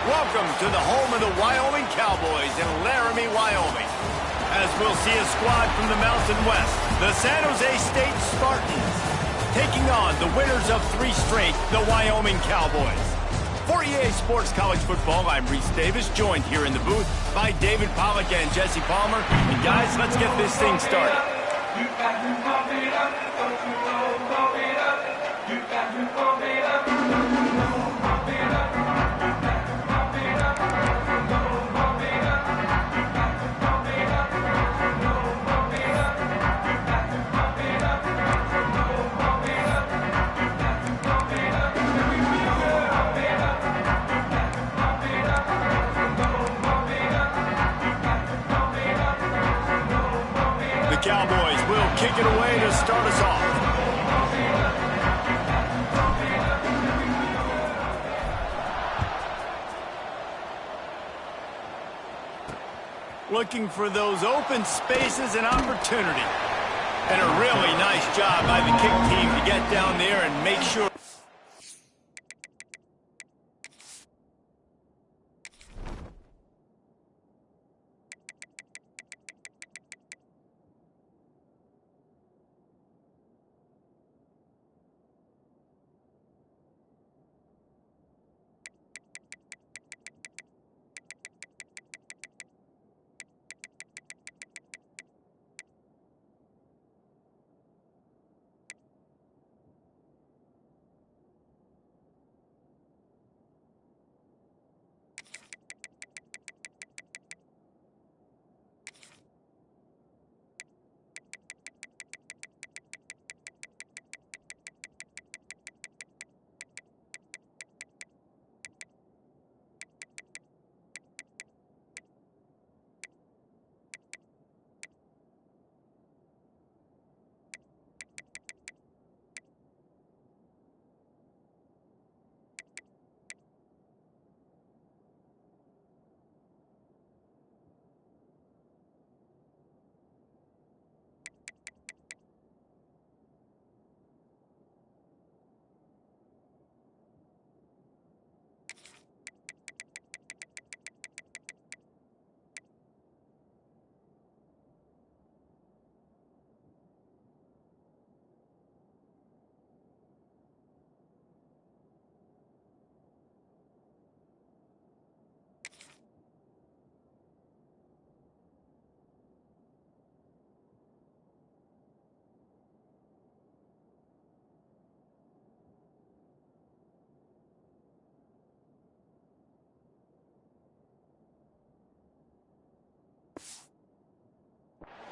Welcome to the home of the Wyoming Cowboys in Laramie, Wyoming. As we'll see a squad from the Mountain West, the San Jose State Spartans, taking on the winners of 3 straight, the Wyoming Cowboys. For EA Sports College Football, I'm Reese Davis, joined here in the booth by David Pollack and Jesse Palmer. And guys, let's get this thing started. Cowboys will kick it away to start us off. Looking for those open spaces and opportunity. And a really nice job by the kick team to get down there and make sure.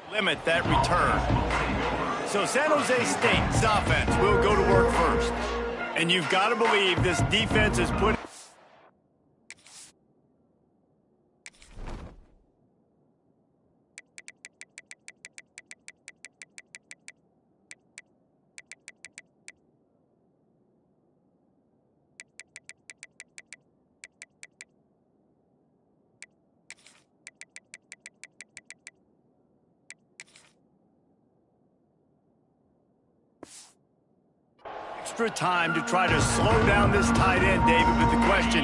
Limit that return. So San Jose State's offense will go to work first. And you've got to believe this defense is put. Extra time to try to slow down this tight end, David, but the question,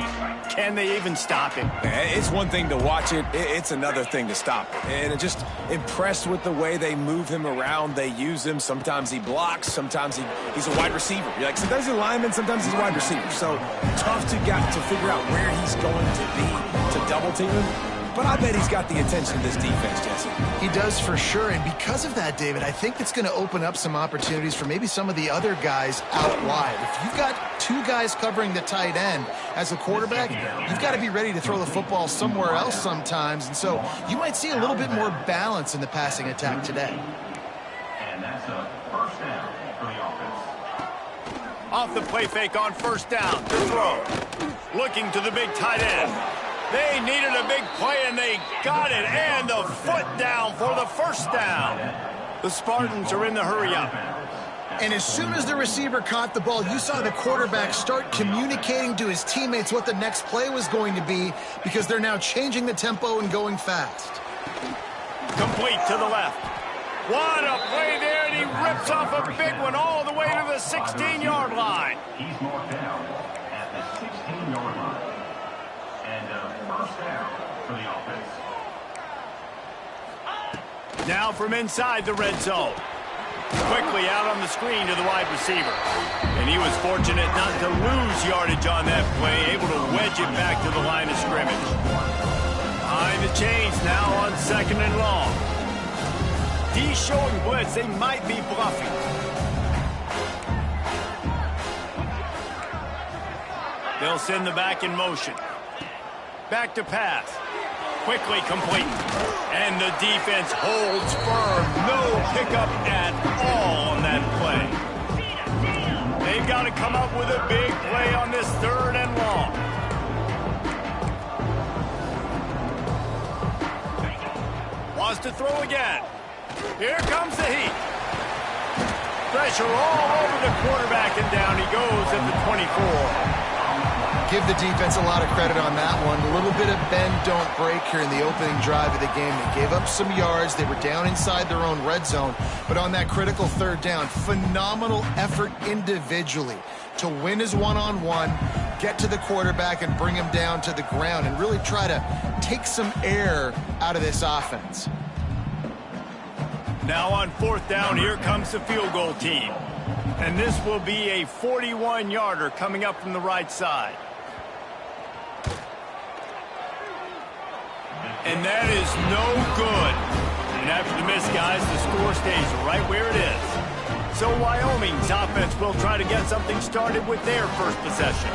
can they even stop him? It's one thing to watch it, it's another thing to stop it. And just impressed with the way they move him around, they use him. Sometimes he blocks, sometimes he's a wide receiver. You're like, sometimes he's a lineman, sometimes he's a wide receiver. So tough to figure out where he's going to be to double team him. But I bet he's got the attention of this defense, Jesse. He does for sure, and because of that, David, I think it's going to open up some opportunities for maybe some of the other guys out wide. If you've got 2 guys covering the tight end as a quarterback, you've got to be ready to throw the football somewhere else sometimes, and so you might see a little bit more balance in the passing attack today. And that's a first down for the offense. Off the play fake on first down to throw. Looking to the big tight end. They needed a big play, and they got it, and the foot down for the first down. The Spartans are in the hurry-up. And as soon as the receiver caught the ball, you saw the quarterback start communicating to his teammates what the next play was going to be because they're now changing the tempo and going fast. Complete to the left. What a play there, and he rips off a big one all the way to the 16-yard line. He's marked down at the 16-yard line. And first down for the offense. Now from inside the red zone. Quickly out on the screen to the wide receiver. And he was fortunate not to lose yardage on that play, able to wedge it back to the line of scrimmage. Behind the chains now on 2nd and long. D showing blitz, they might be bluffing. They'll send the back in motion. Back to pass. Quickly complete. And the defense holds firm. No pickup at all on that play. They've got to come up with a big play on this 3rd and long. Wants to throw again. Here comes the heat. Pressure all over the quarterback, and down he goes at the 24. Give the defense a lot of credit on that one. A little bit of bend, don't break here in the opening drive of the game. They gave up some yards. They were down inside their own red zone. But on that critical 3rd down, phenomenal effort individually to win his one-on-one, get to the quarterback and bring him down to the ground and really try to take some air out of this offense. Now on 4th down, here comes the field goal team. And this will be a 41-yarder coming up from the right side. And that is no good. And after the miss, guys, the score stays right where it is. So Wyoming's offense will try to get something started with their first possession.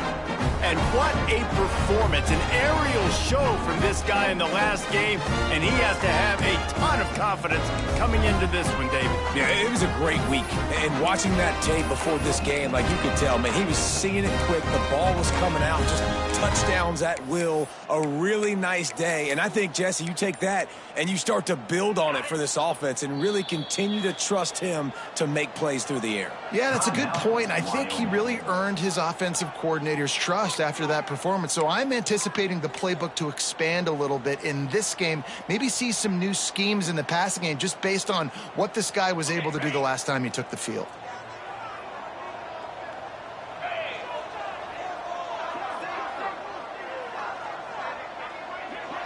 And what a performance, an aerial show from this guy in the last game, and he has to have a ton of confidence coming into this one, David. Yeah, it was a great week. And watching that tape before this game, like you could tell, man, he was seeing it quick. The ball was coming out, just touchdowns at will. A really nice day. And I think, Jesse, you take that and you start to build on it for this offense and really continue to trust him to make plays through the air. Yeah, that's a good point. I think he really earned his offensive coordinator's trust after that performance. So I'm anticipating the playbook to expand a little bit in this game. Maybe see some new schemes in the passing game just based on what this guy was able to do the last time he took the field.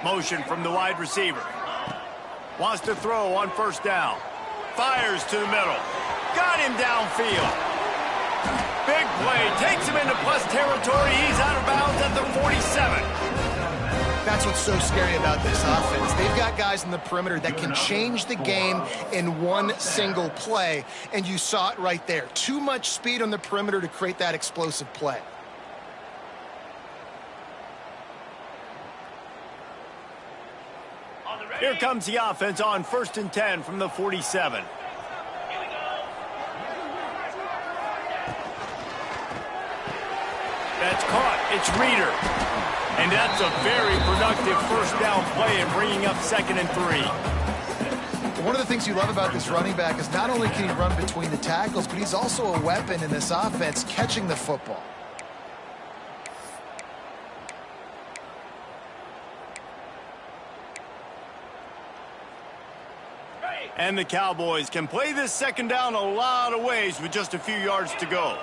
Motion from the wide receiver. Wants to throw on 1st down. Fires to the middle. Got him downfield. Big play. Takes him into plus territory. He's out of bounds at the 47. That's what's so scary about this offense. They've got guys in the perimeter that can change the game in one single play, and you saw it right there. Too much speed on the perimeter to create that explosive play. Here comes the offense on 1st and 10 from the 47. That's caught. It's Reeder. And that's a very productive 1st down play in bringing up 2nd and 3. One of the things you love about this running back is not only can he run between the tackles, but he's also a weapon in this offense catching the football. And the Cowboys can play this 2nd down a lot of ways with just a few yards to go.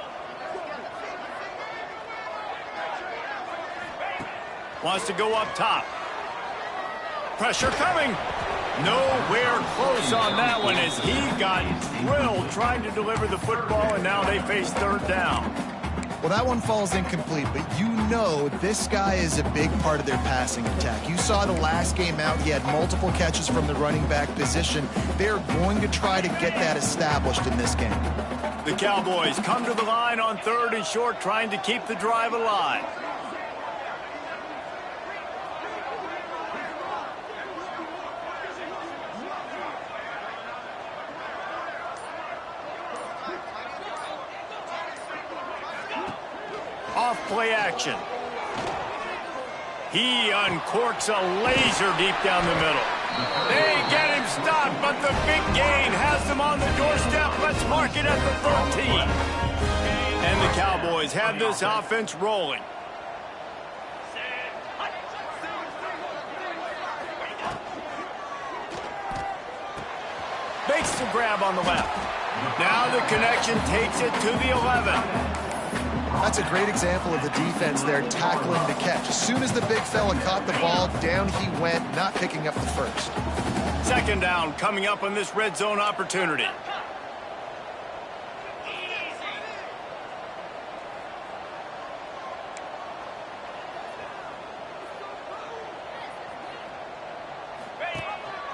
Wants to go up top. Pressure coming. Nowhere close on that one as he got drilled trying to deliver the football, and now they face 3rd down. Well, that one falls incomplete, but you know this guy is a big part of their passing attack. You saw the last game out, he had multiple catches from the running back position. They're going to try to get that established in this game. The Cowboys come to the line on 3rd and short, trying to keep the drive alive. Off-play action. He uncorks a laser deep down the middle. They get him stopped, but the big gain has them on the doorstep. Let's mark it at the 13. And the Cowboys have this offense rolling. Makes the grab on the left. Now the connection takes it to the 11. That's a great example of the defense there tackling the catch. As soon as the big fella caught the ball, down he went, not picking up the first. Second down coming up on this red zone opportunity.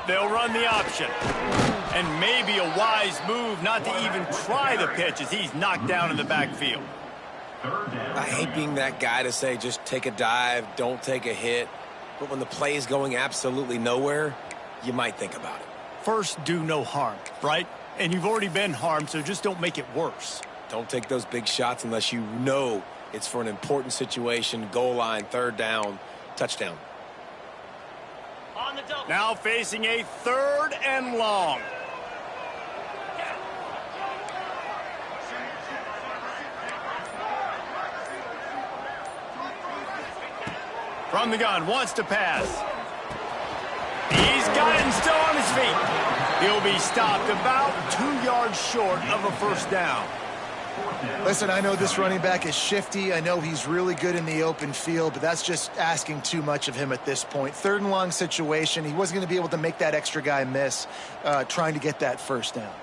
They'll run the option. And maybe a wise move not to even try the pitch as he's knocked down in the backfield. I hate being that guy to say just take a dive, don't take a hit. But when the play is going absolutely nowhere, you might think about it. First, do no harm, right? And you've already been harmed, so just don't make it worse. Don't take those big shots unless you know it's for an important situation, goal line, third down, touchdown. Now facing a 3rd and long. From the gun, wants to pass. He's got it and still on his feet. He'll be stopped about 2 yards short of a first down. Listen, I know this running back is shifty. I know he's really good in the open field, but that's just asking too much of him at this point. 3rd and long situation. He wasn't going to be able to make that extra guy miss trying to get that first down.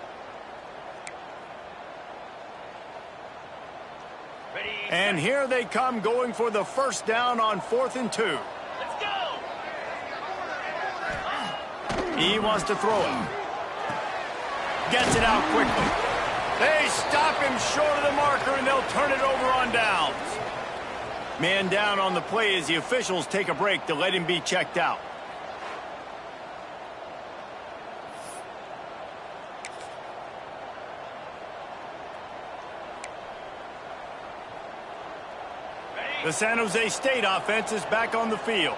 And here they come going for the first down on 4th and 2. Let's go! He wants to throw it. Gets it out quickly. They stop him short of the marker, and they'll turn it over on downs. Man down on the play as the officials take a break to let him be checked out. The San Jose State offense is back on the field.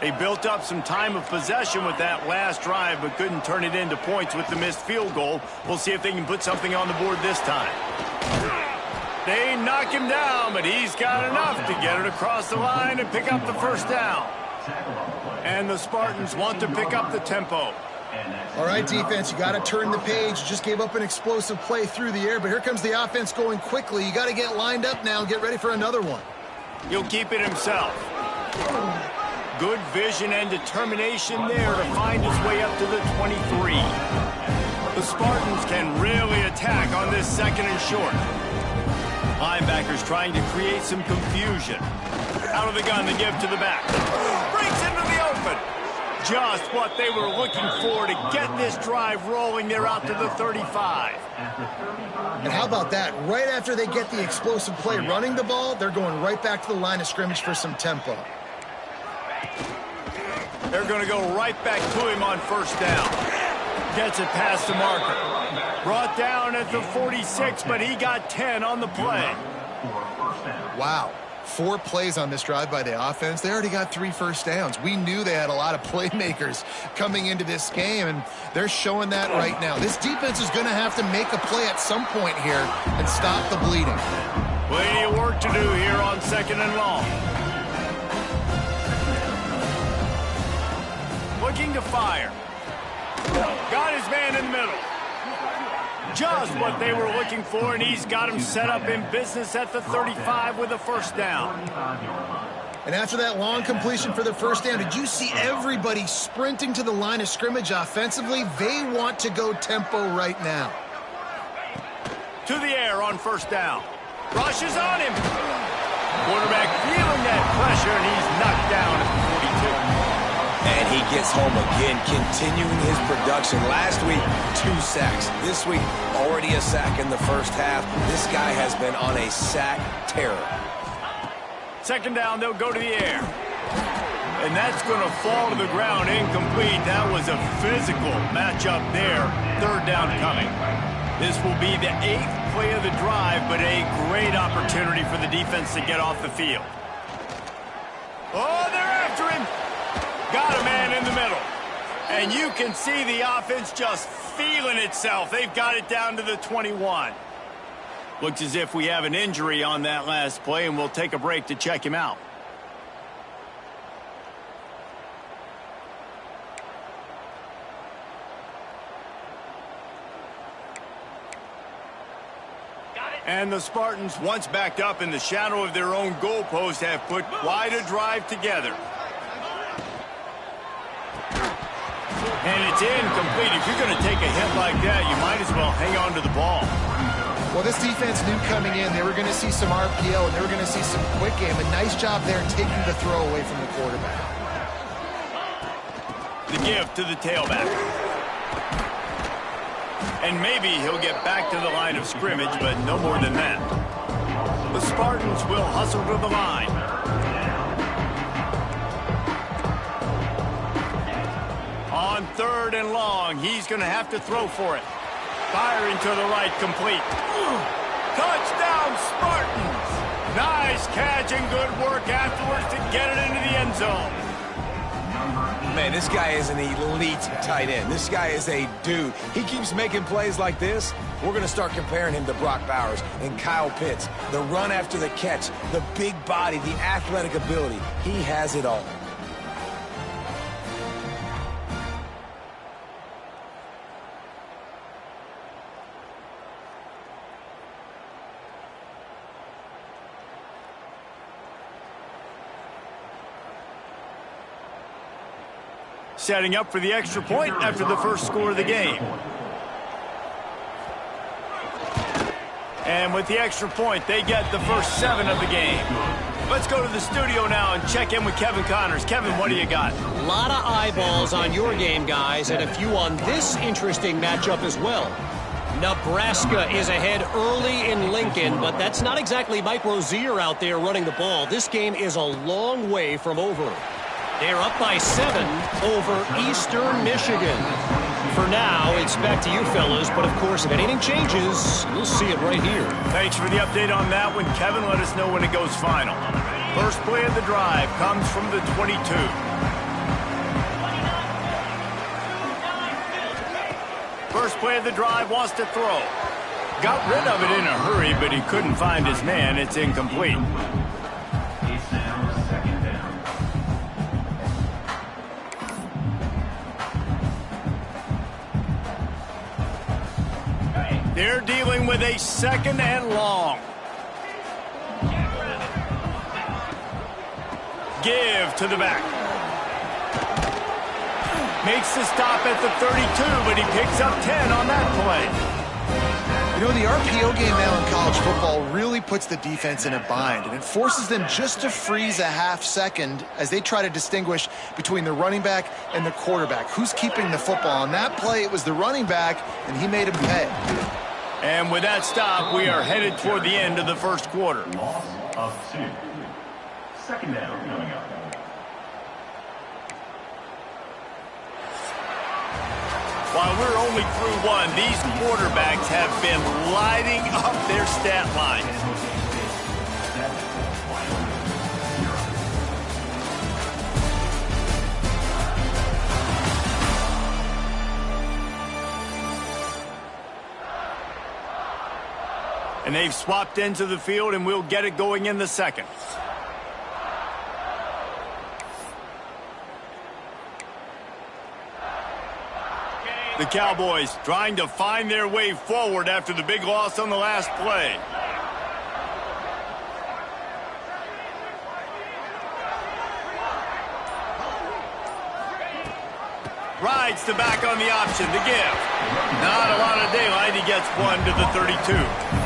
They built up some time of possession with that last drive, but couldn't turn it into points with the missed field goal. We'll see if they can put something on the board this time. They knock him down, but he's got enough to get it across the line and pick up the first down. And the Spartans want to pick up the tempo. All right, defense, you got to turn the page. You just gave up an explosive play through the air, but here comes the offense going quickly. You got to get lined up now and get ready for another one. He'll keep it himself. Good vision and determination there to find his way up to the 23. The Spartans can really attack on this 2nd and short. Linebackers trying to create some confusion. Out of the gun, the give to the back. Breaks into the open. Just what they were looking for to get this drive rolling. They're out to the 35. And how about that? Right after they get the explosive play running the ball, they're going right back to the line of scrimmage for some tempo. They're going to go right back to him on first down. Gets it past the marker. Brought down at the 46, but he got 10 on the play. Wow. 4 plays on this drive by the offense. They already got 3 first downs. We knew they had a lot of playmakers coming into this game, and they're showing that right now. This defense is going to have to make a play at some point here and stop the bleeding. Plenty of work to do here on 2nd and long. Looking to fire. Got his man in the middle. Just what they were looking for, and he's got him set up in business at the 35 with a first down. And after that long completion for the first down, did you see everybody sprinting to the line of scrimmage offensively? They want to go tempo right now. To the air on first down. Rushes on him. Quarterback feeling that pressure, and he's knocked down at the 42. And he gets home again, continuing his production. Last week, 2 sacks. This week, already a sack in the first half. This guy has been on a sack terror. 2nd down, they'll go to the air. And that's going to fall to the ground incomplete. That was a physical matchup there. 3rd down coming. This will be the 8th play of the drive, but a great opportunity for the defense to get off the field. Oh, they're after him. Got a man in the middle. And you can see the offense just feeling itself. They've got it down to the 21. Looks as if we have an injury on that last play, and we'll take a break to check him out. Got it. And the Spartans, once backed up in the shadow of their own goalpost, have put quite a drive together. And it's incomplete. If you're going to take a hit like that, you might as well hang on to the ball. Well, this defense knew coming in they were going to see some RPO and they were going to see some quick game. A nice job there taking the throw away from the quarterback. The give to the tailback. And maybe he'll get back to the line of scrimmage, but no more than that. The Spartans will hustle to the line. On 3rd and long, he's going to have to throw for it. Firing to the right, complete. Touchdown, Spartans! Nice catch and good work afterwards to get it into the end zone. Man, this guy is an elite tight end. This guy is a dude. He keeps making plays like this. We're going to start comparing him to Brock Bowers and Kyle Pitts. The run after the catch, the big body, the athletic ability. He has it all. Setting up for the extra point after the first score of the game. And with the extra point, they get the first 7 of the game. Let's go to the studio now and check in with Kevin Connors. Kevin, what do you got? A lot of eyeballs on your game, guys, and a few on this interesting matchup as well. Nebraska is ahead early in Lincoln, but that's not exactly Mike Rozier out there running the ball. This game is a long way from over. They're up by 7 over Eastern Michigan. For now, it's back to you fellas, but of course, if anything changes, you'll see it right here. Thanks for the update on that one, Kevin. Let us know when it goes final. First play of the drive comes from the 22. First play of the drive wants to throw. Got rid of it in a hurry, but he couldn't find his man. It's incomplete. They're dealing with a 2nd and long. Give to the back. Makes the stop at the 32, but he picks up 10 on that play. You know, the RPO game now in college football really puts the defense in a bind, and it forces them just to freeze a half second as they try to distinguish between the running back and the quarterback. Who's keeping the football? On that play, it was the running back, and he made him pay. And with that stop, we are headed toward the end of the first quarter. Loss of 2. 2nd down coming up. While we're only through 1, these quarterbacks have been lighting up their stat lines. And they've swapped into the field, and we'll get it going in the 2nd. The Cowboys trying to find their way forward after the big loss on the last play. Rides the back on the option, the give. Not a lot of daylight, he gets 1 to the 32.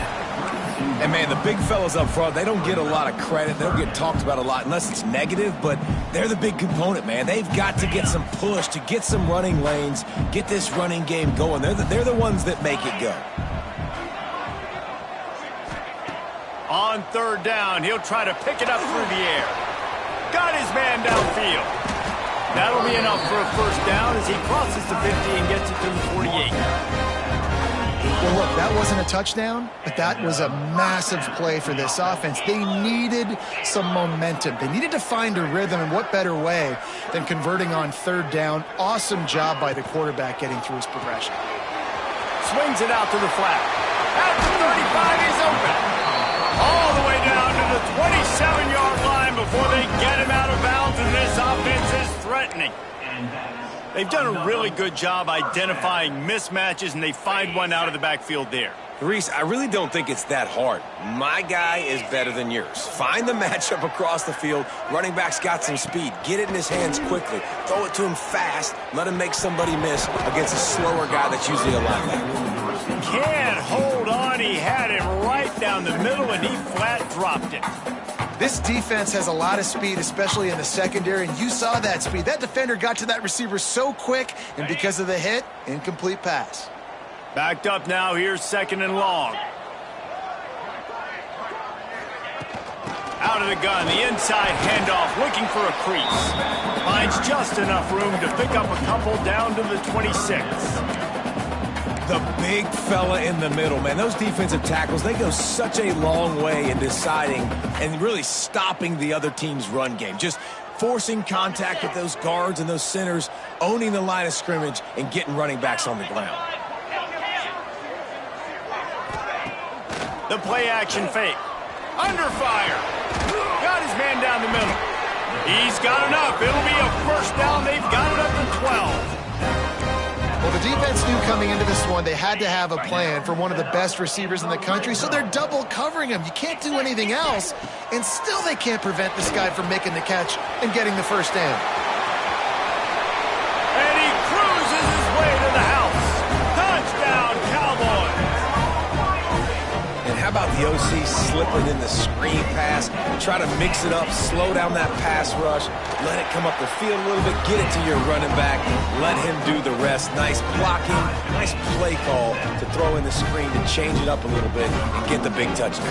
And, man, the big fellas up front, they don't get a lot of credit. They don't get talked about a lot unless it's negative, but they're the big component, man. They've got to get some push to get some running lanes, get this running game going. They're the ones that make it go. On 3rd down, he'll try to pick it up through the air. Got his man downfield. That'll be enough for a first down as he crosses the 50 and gets it to the 48. Well, look, that wasn't a touchdown, but that was a massive play for this offense. They needed some momentum. They needed to find a rhythm, and what better way than converting on 3rd down. Awesome job by the quarterback getting through his progression. Swings it out to the flat. At the 35, he's open. All the way down to the 27-yard line before they get him out of bounds, and this offense is threatening. They've done a really good job identifying mismatches, and they find one out of the backfield there. Reese, I really don't think it's that hard. My guy is better than yours. Find the matchup across the field. Running back's got some speed. Get it in his hands quickly. Throw it to him fast. Let him make somebody miss against a slower guy that's usually a linebacker. Can't hold on. He had him right down the middle, and he flat dropped it. This defense has a lot of speed, especially in the secondary, and you saw that speed. That defender got to that receiver so quick, and because of the hit, incomplete pass. Backed up now, here's 2nd and long. Out of the gun, the inside handoff, looking for a crease. Finds just enough room to pick up a couple down to the 26. The big fella in the middle, man. Those defensive tackles, they go such a long way in deciding and really stopping the other team's run game. Just forcing contact with those guards and those centers, owning the line of scrimmage, and getting running backs on the ground. The play-action fake. Under fire. Got his man down the middle. He's got enough. It'll be a first down. They've got it up to 12. Well, the defense knew coming into this one they had to have a plan for one of the best receivers in the country, so they're double covering him. You can't do anything else, and still they can't prevent this guy from making the catch and getting the first down. And he cruises his way to the house. Touchdown, Cowboys. And how about the OC slipping in the screen pass? Try to mix it up, slow down that pass rush, let it come up the field a little bit, get it to your running back, let him do the rest. Nice blocking, nice play call to throw in the screen to change it up a little bit and get the big touchdown.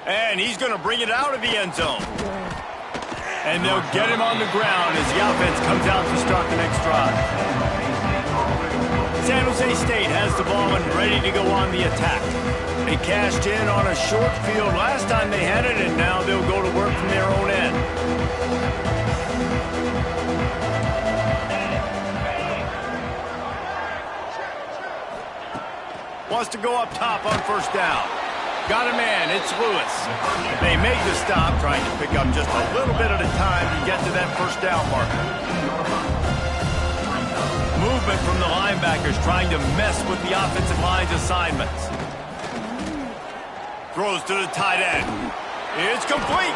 And he's going to bring it out of the end zone. And they'll get him on the ground as the offense comes out to start the next drive. San Jose State has the ball and ready to go on the attack. They cashed in on a short field last time they had it, and now they'll go to work from their own end. Wants to go up top on first down. Got a man, it's Lewis. They make the stop, trying to pick up just a little bit at a time to get to that first down marker. Movement from the linebackers trying to mess with the offensive line's assignments. Throws to the tight end. It's complete.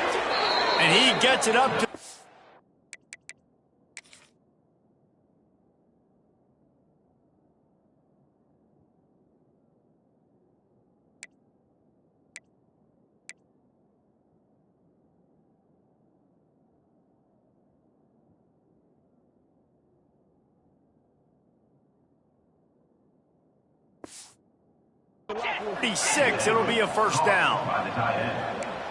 And he gets it up to... Six, it'll be a first down.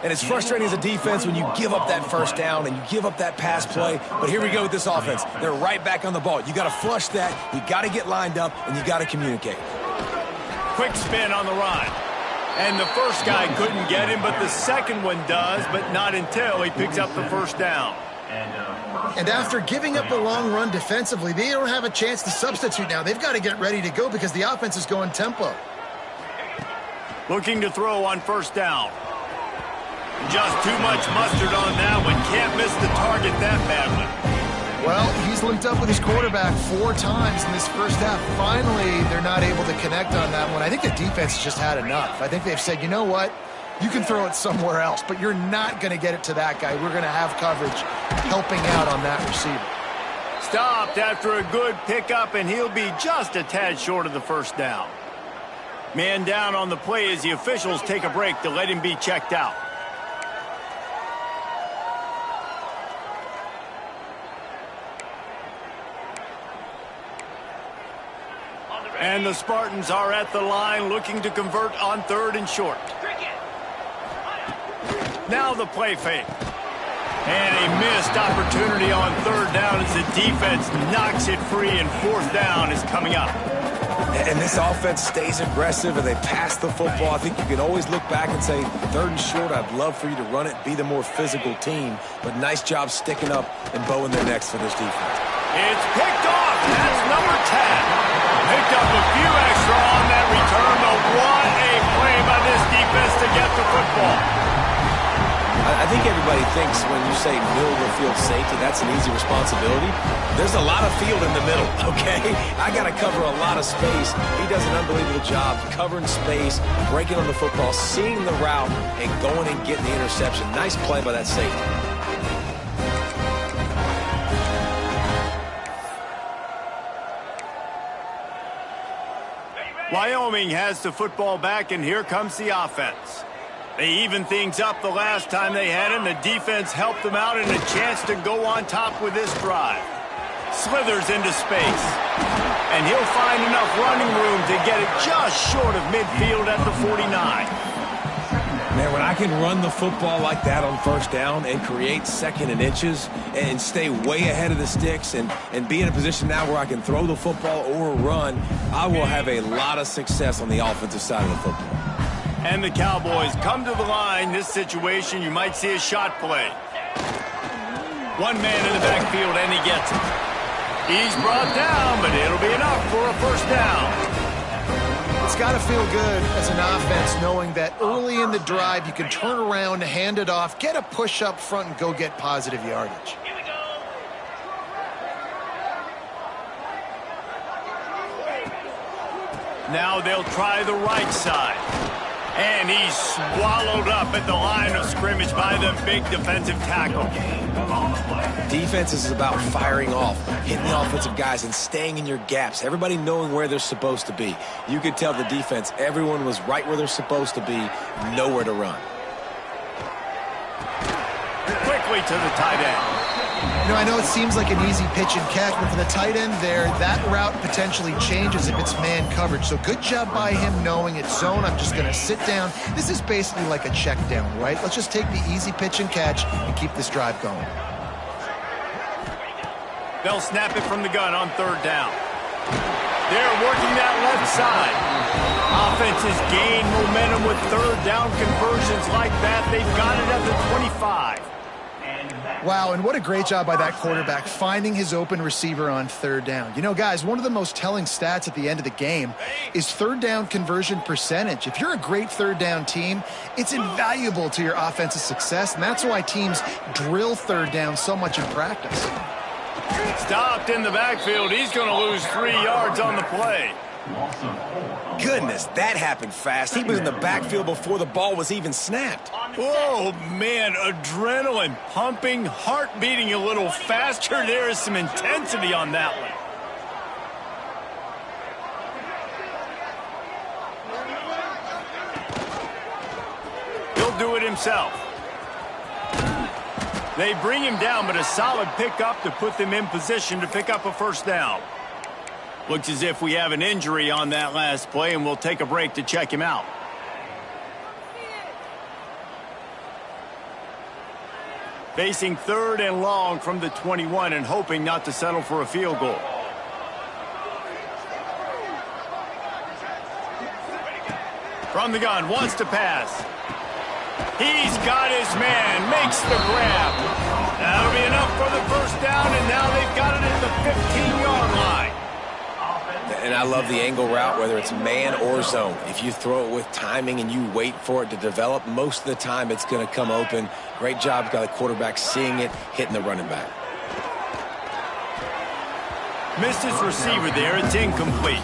And it's frustrating as a defense when you give up that first down and you give up that pass play. But here we go with this offense. They're right back on the ball. You got to flush that. You got to get lined up, and you got to communicate. Quick spin on the run. And the first guy couldn't get him, but the second one does, but not until he picks up the first down. And after giving up a long run defensively, they don't have a chance to substitute now. They've got to get ready to go because the offense is going tempo. Looking to throw on first down. Just too much mustard on that one. Can't miss the target that badly. Well, he's linked up with his quarterback 4 times in this first half. Finally, they're not able to connect on that one. I think the defense has just had enough. I think they've said, you know what? You can throw it somewhere else, but you're not going to get it to that guy. We're going to have coverage helping out on that receiver. Stopped after a good pickup, and he'll be just a tad short of the first down. Man down on the play as the officials take a break to let him be checked out. And the Spartans are at the line looking to convert on 3rd and short. Now the play fake. And a missed opportunity on 3rd down as the defense knocks it free, and 4th down is coming up. And this offense stays aggressive and they pass the football. I think you can always look back and say, 3rd and short, I'd love for you to run it, be the more physical team. But nice job sticking up and bowing their necks for this defense. It's picked off. That's number 10. Picked up a few extra on that return, but what a play by this defense to get the football. I think think everybody thinks when you say middle of the field safety, that's an easy responsibility. There's a lot of field in the middle, okay? I got to cover a lot of space. He does an unbelievable job covering space, breaking on the football, seeing the route, and going and getting the interception. Nice play by that safety. Wyoming has the football back, and here comes the offense. They evened things up the last time they had it, and the defense helped them out and a chance to go on top with this drive. Slithers into space, and he'll find enough running room to get it just short of midfield at the 49. Man, when I can run the football like that on first down and create second and inches and stay way ahead of the sticks and be in a position now where I can throw the football or run, I will have a lot of success on the offensive side of the football. And the Cowboys come to the line. This situation, you might see a shot play. One man in the backfield, and he gets it. He's brought down, but it'll be enough for a first down. It's got to feel good as an offense knowing that early in the drive you can turn around, hand it off, get a push up front, and go get positive yardage. Now they'll try the right side. And he's swallowed up at the line of scrimmage by the big defensive tackle. Defense is about firing off, hitting the offensive guys, and staying in your gaps. Everybody knowing where they're supposed to be. You could tell the defense, everyone was right where they're supposed to be, nowhere to run. Quickly to the tight end. You know, I know it seems like an easy pitch and catch, but for the tight end there, that route potentially changes if it's man coverage. So good job by him knowing it's zone. I'm just going to sit down. This is basically like a check down, right? Let's just take the easy pitch and catch and keep this drive going. They'll snap it from the gun on third down. They're working that left side. Offenses gain momentum with third down conversions like that. They've got it at the 25. Wow, and what a great job by that quarterback finding his open receiver on third down. You know, guys, one of the most telling stats at the end of the game is third down conversion percentage. If you're a great third down team, it's invaluable to your offensive success, and that's why teams drill third down so much in practice. Stopped in the backfield. He's going to lose 3 yards on the play. Goodness, that happened fast. He was in the backfield before the ball was even snapped. Oh, man, adrenaline pumping, heart beating a little faster. There is some intensity on that one. He'll do it himself. They bring him down, but a solid pickup to put them in position to pick up a first down. Looks as if we have an injury on that last play, and we'll take a break to check him out. Facing third and long from the 21 and hoping not to settle for a field goal. From the gun, wants to pass. He's got his man, makes the grab. That'll be enough for the first down, and now they've got it at the 15-yard line. And I love the angle route, whether it's man or zone. If you throw it with timing and you wait for it to develop, most of the time it's going to come open. Great job by the quarterback seeing it, hitting the running back. Missed his receiver there. It's incomplete.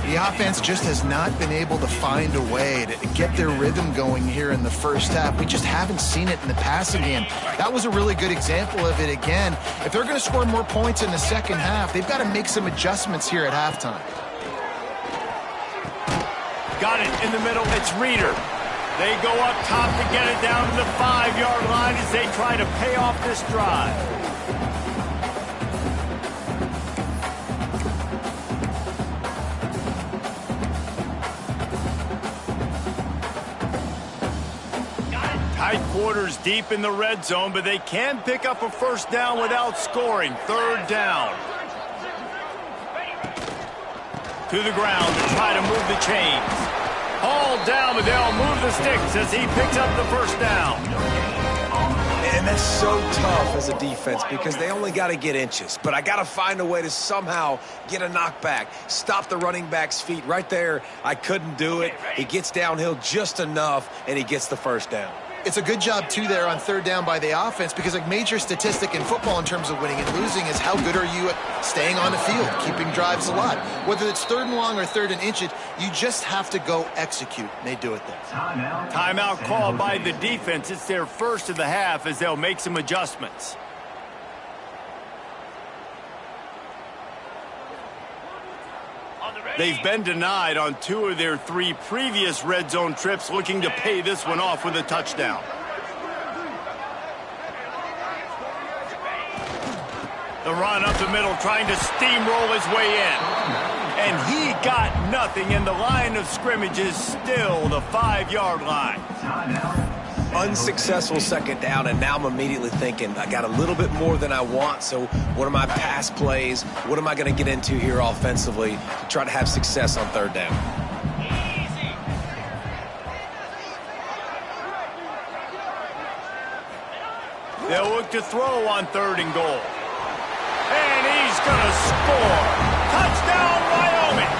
The offense just has not been able to find a way to get their rhythm going here in the first half. We just haven't seen it in the passing game. That was a really good example of it again. If they're going to score more points in the second half, they've got to make some adjustments here at halftime. Got it in the middle. It's Reeder. They go up top to get it down to the 5-yard line as they try to pay off this drive. Tight quarters deep in the red zone, but they can pick up a first down without scoring. Third down. To the ground to try to move the chains. Hauled down, but they'll move the sticks as he picks up the first down. And that's so tough as a defense because they only got to get inches. But I got to find a way to somehow get a knockback, stop the running back's feet. Right there, I couldn't do it. He gets downhill just enough, and he gets the first down. it's a good job, too, there on third down by the offense, because a major statistic in football in terms of winning and losing is how good are you at staying on the field, keeping drives alive. Whether it's third and long or third and inches, you just have to go execute, and they do it there. Timeout called by the defense. It's their first of the half as they'll make some adjustments. They've been denied on 2 of their 3 previous red zone trips, looking to pay this one off with a touchdown. The run up the middle, trying to steamroll his way in. And he got nothing, and the line of scrimmage is still the 5-yard line. Unsuccessful second down, and now I'm immediately thinking, I got a little bit more than I want, so what are my pass plays? What am I going to get into here offensively to try to have success on third down? They'll look to throw on 3rd and goal. And he's going to score. Touchdown, Wyoming!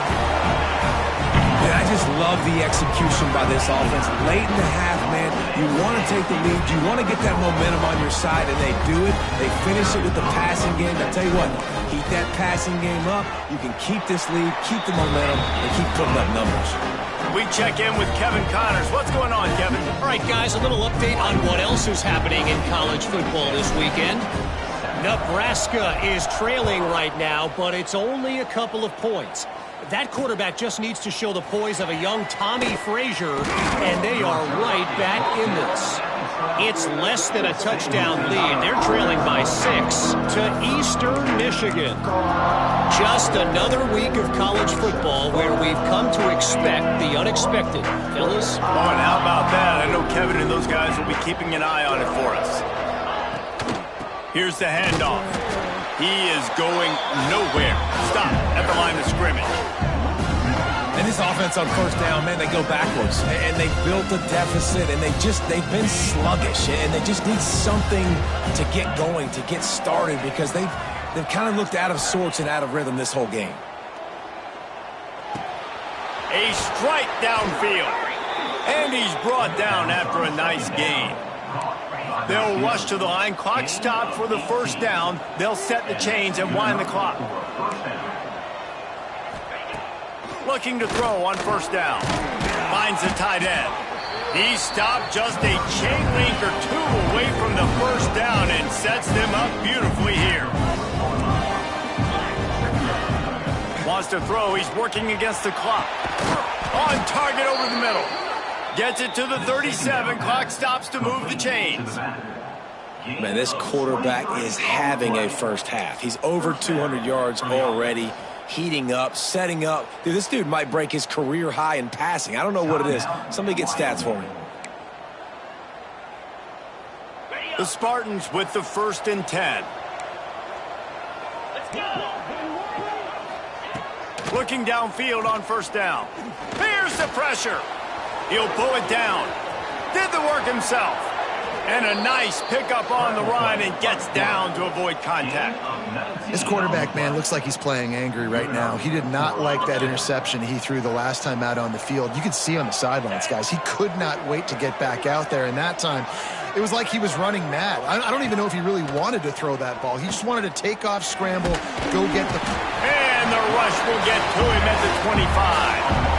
I just love the execution by this offense. Late in the half, man, you want to take the lead. You want to get that momentum on your side, and they do it. They finish it with the passing game. I tell you what, keep that passing game up. You can keep this lead, keep the momentum, and keep putting up numbers. We check in with Kevin Connors. What's going on, Kevin? All right, guys, a little update on what else is happening in college football this weekend. Nebraska is trailing right now, but it's only a couple of points. That quarterback just needs to show the poise of a young Tommy Frazier, and they are right back in this. It's less than a touchdown lead. They're trailing by 6 to Eastern Michigan. Just another week of college football where we've come to expect the unexpected. Fellas? Oh, and how about that? I know Kevin and those guys will be keeping an eye on it for us. Here's the handoff. He is going nowhere. Stop at the line of scrimmage. And this offense on first down, man, they go backwards. And they built a deficit, and they've been sluggish. And they just need something to get going, to get started, because they've kind of looked out of sorts and out of rhythm this whole game. A strike downfield. And he's brought down after a nice gain. They'll rush to the line. Clock stopped for the first down. They'll set the chains and wind the clock. Looking to throw on first down. Finds the tight end. He stopped just a chain link or 2 away from the first down and sets them up beautifully here. Wants to throw. He's working against the clock. On target over the middle. Gets it to the 37. Clock stops to move the chains. Man, this quarterback is having a first half. He's over 200 yards already, heating up, setting up. Dude, this dude might break his career high in passing. I don't know what it is. Somebody get stats for me. The Spartans with the 1st and 10. Let's go. Looking downfield on first down. Here's the pressure. He'll pull it down. Did the work himself. And a nice pickup on the run and gets down to avoid contact. This quarterback, man, looks like he's playing angry right now. He did not like that interception he threw the last time out on the field. You could see on the sidelines, guys, he could not wait to get back out there. And that time, it was like he was running mad. I don't even know if he really wanted to throw that ball. He just wanted to take off, scramble, go get the... And the rush will get to him at the 25.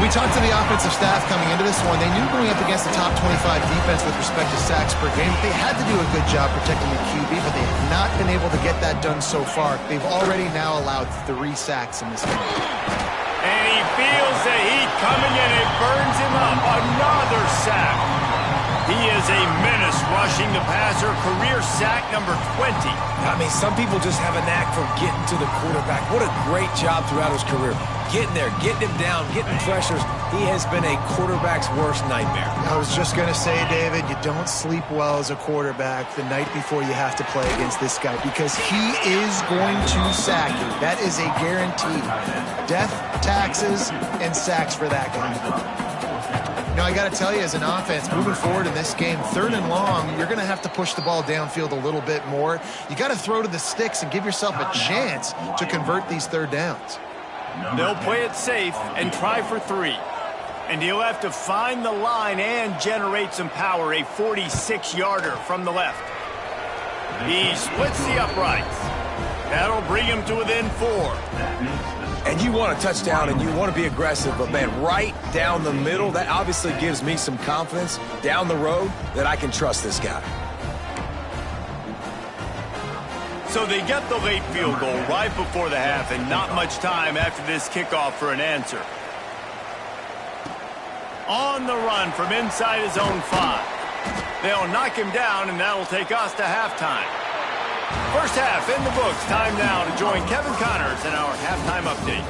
We talked to the offensive staff coming into this one. They knew going up against the top 25 defense with respect to sacks per game, they had to do a good job protecting the QB, but they have not been able to get that done so far. They've already now allowed 3 sacks in this game. And he feels the heat coming, and it burns him up. Another sack. He is a menace rushing the passer. Career sack number 20. I mean, some people just have a knack for getting to the quarterback. What a great job throughout his career. Getting there, getting him down, getting pressures. He has been a quarterback's worst nightmare. I was just going to say, David, you don't sleep well as a quarterback the night before you have to play against this guy, because he is going to sack you. That is a guarantee. Death, taxes, and sacks for that guy. Now, I got to tell you, as an offense, moving forward in this game, 3rd and long, you're going to have to push the ball downfield a little bit more. You got to throw to the sticks and give yourself a chance to convert these 3rd downs. They'll play it safe and try for 3. And he'll have to find the line and generate some power. A 46-yarder from the left. He splits the uprights. That'll bring him to within 4. And you want a touchdown and you want to be aggressive, but man, right down the middle, that obviously gives me some confidence down the road that I can trust this guy. So they get the late field goal right before the half, and not much time after this kickoff for an answer. On the run from inside his own 5. They'll knock him down, and that'll take us to halftime. First half in the books. Time now to join Kevin Connors in our halftime update.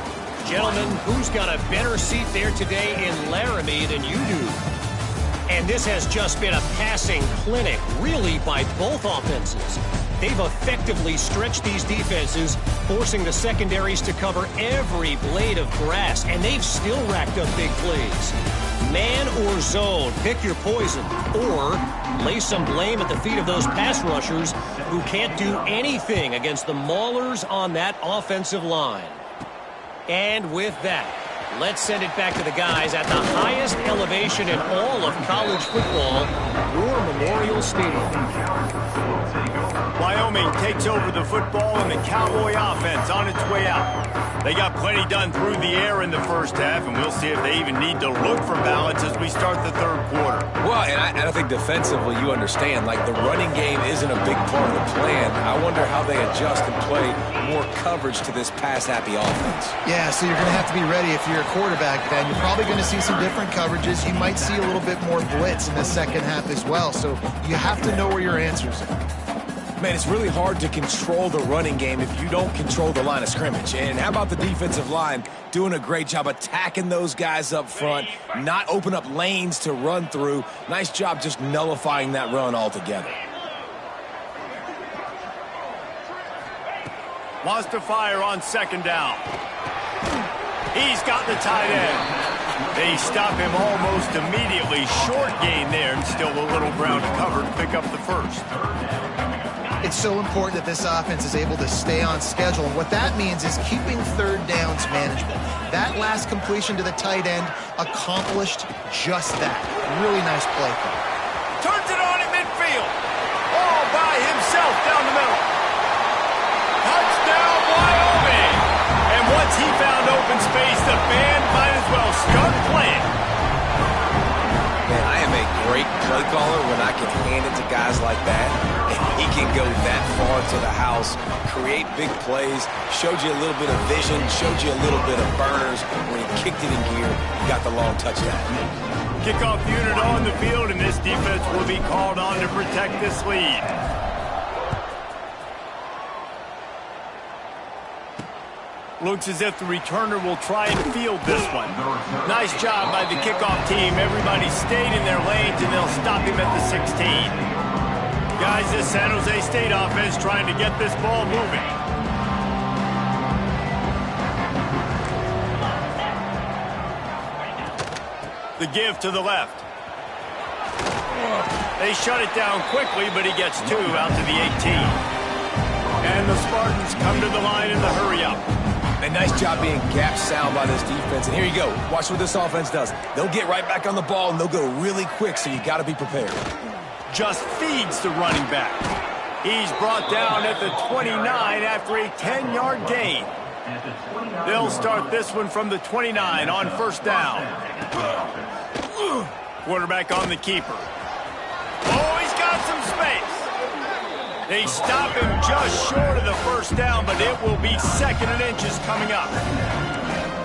Gentlemen, who's got a better seat there today in Laramie than you do? And this has just been a passing clinic, really, by both offenses. They've effectively stretched these defenses, forcing the secondaries to cover every blade of grass, and they've still racked up big plays. Man or zone, pick your poison, or lay some blame at the feet of those pass rushers who can't do anything against the maulers on that offensive line. And with that, let's send it back to the guys at the highest elevation in all of college football, War Memorial Stadium. Wyoming takes over the football, and the Cowboy offense on its way out. They got plenty done through the air in the first half, and we'll see if they even need to look for balance as we start the third quarter. Well, and I think defensively you understand, like the running game isn't a big part of the plan. I wonder how they adjust and play more coverage to this pass-happy offense. Yeah, so you're going to have to be ready if you're a quarterback, Ben. You're probably going to see some different coverages. You might see a little bit more blitz in the second half as well, so you have to know where your answers are. Man, it's really hard to control the running game if you don't control the line of scrimmage. And how about the defensive line doing a great job attacking those guys up front, not open up lanes to run through. Nice job just nullifying that run altogether. Wants to fire on second down. He's got the tight end. They stop him almost immediately. Short gain there, and still a little ground to cover to pick up the first. It's so important that this offense is able to stay on schedule, and what that means is keeping third downs manageable. That last completion to the tight end accomplished just that. Really nice play call. Turns it on at midfield. All by himself down the middle. Touchdown, Wyoming! And once he found open space, the band might as well start playing. Man, I am a great play caller when I can hand it to guys like that. And he can go that far to the house, create big plays, showed you a little bit of vision, showed you a little bit of burners. When he kicked it in gear, he got the long touchdown. Kickoff unit on the field, and this defense will be called on to protect this lead. Looks as if the returner will try and field this one. Nice job by the kickoff team. Everybody stayed in their lanes, and they'll stop him at the 16. Guys, this San Jose State offense trying to get this ball moving. The give to the left. They shut it down quickly, but he gets 2 out to the 18. And the Spartans come to the line in the hurry-up. A nice job being gap sound by this defense. And here you go. Watch what this offense does. They'll get right back on the ball, and they'll go really quick, so you got to be prepared. Just feeds the running back. He's brought down at the 29 after a 10-yard gain. They'll start this one from the 29 on first down. Quarterback on the keeper. Oh, he's got some space. They stop him just short of the first down, but it will be second and inches coming up.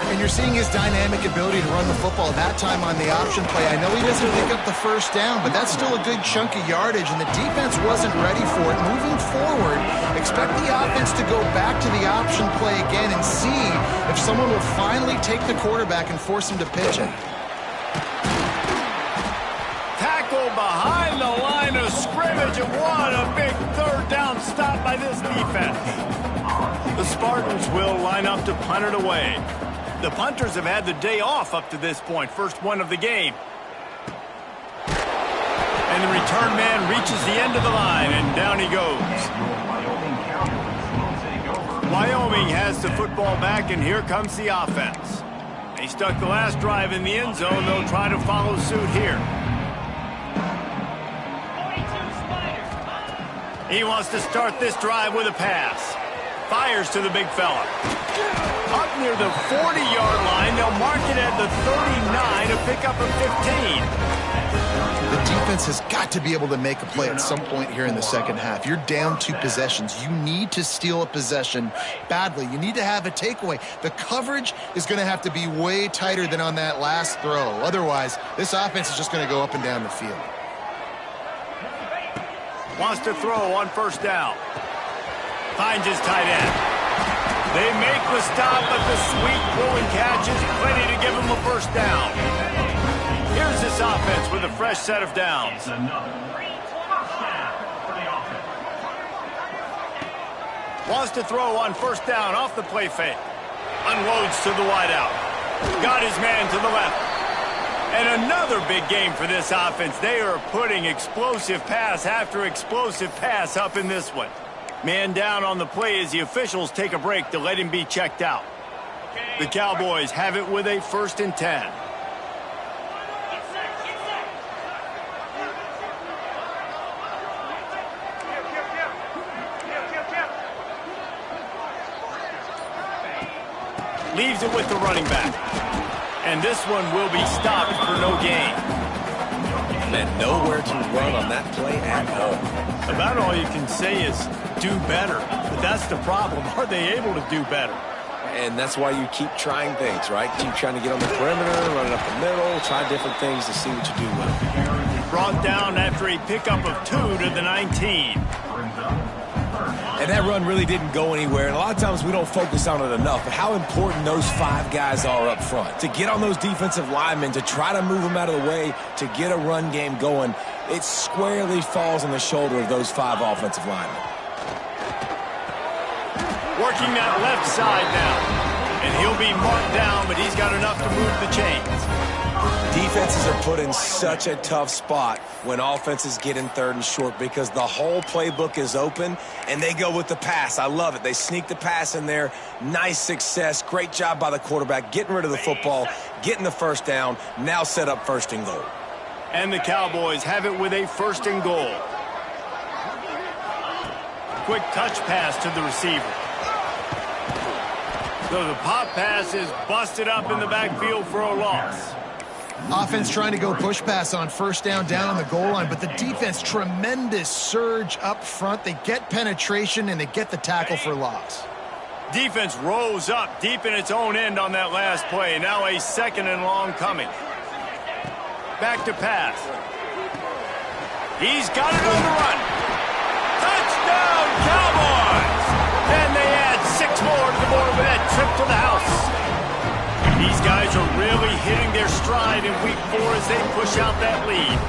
And you're seeing his dynamic ability to run the football that time on the option play. I know he doesn't pick up the first down, but that's still a good chunk of yardage, and the defense wasn't ready for it. Moving forward, expect the offense to go back to the option play again and see if someone will finally take the quarterback and force him to pitch it. Tackle behind the line of scrimmage, and what a big third down stop by this defense. The Spartans will line up to punt it away. The punters have had the day off up to this point, first one of the game. And the return man reaches the end of the line, and down he goes. Wyoming has the football back, and here comes the offense. They stuck the last drive in the end zone. They'll try to follow suit here. He wants to start this drive with a pass. Fires to the big fella. Up near the 40-yard line. They'll mark it at the 39 to pick up a 15. The defense has got to be able to make a play at some point here in the second half. You're down 2 possessions. You need to steal a possession badly. You need to have a takeaway. The coverage is going to have to be way tighter than on that last throw. Otherwise, this offense is just going to go up and down the field. Wants to throw on first down. Finds his tight end. They make the stop, but the sweet throwing catch is plenty to give him a first down. Here's this offense with a fresh set of downs. Wants to throw on first down off the play fake. Unloads to the wideout. Got his man to the left. And another big game for this offense. They are putting explosive pass after explosive pass up in this one. Man down on the play as the officials take a break to let him be checked out. The Cowboys have it with a 1st and 10. Leaves it with the running back. And this one will be stopped for no gain. Man, nowhere to run on that play at all. About all you can say is do better. But that's the problem. Are they able to do better? And that's why you keep trying things, right? Keep trying to get on the perimeter, running up the middle, try different things to see what you do well. Brought down after a pickup of 2 to the 19. And that run really didn't go anywhere. And a lot of times we don't focus on it enough. But how important those 5 guys are up front. To get on those defensive linemen, to try to move them out of the way, to get a run game going, it squarely falls on the shoulder of those 5 offensive linemen. Working that left side now. And he'll be marked down, but he's got enough to move the chains. Defenses are put in such a tough spot when offenses get in 3rd and short because the whole playbook is open and they go with the pass. I love it. They sneak the pass in there. Nice success. Great job by the quarterback getting rid of the football, getting the first down, now set up 1st and goal. And the Cowboys have it with a 1st and goal. Quick touch pass to the receiver. So the pop pass is busted up in the backfield for a loss. Offense trying to go push pass on first down on the goal line, but the defense, tremendous surge up front. They get penetration, and they get the tackle for loss. Defense rose up deep in its own end on that last play. Now a 2nd and long coming. Back to pass. He's got it on the run. Touchdown, Cowboys! And they add 6 more to the board with that trip to the house. These guys are really hitting their stride in week 4 as they push out that lead.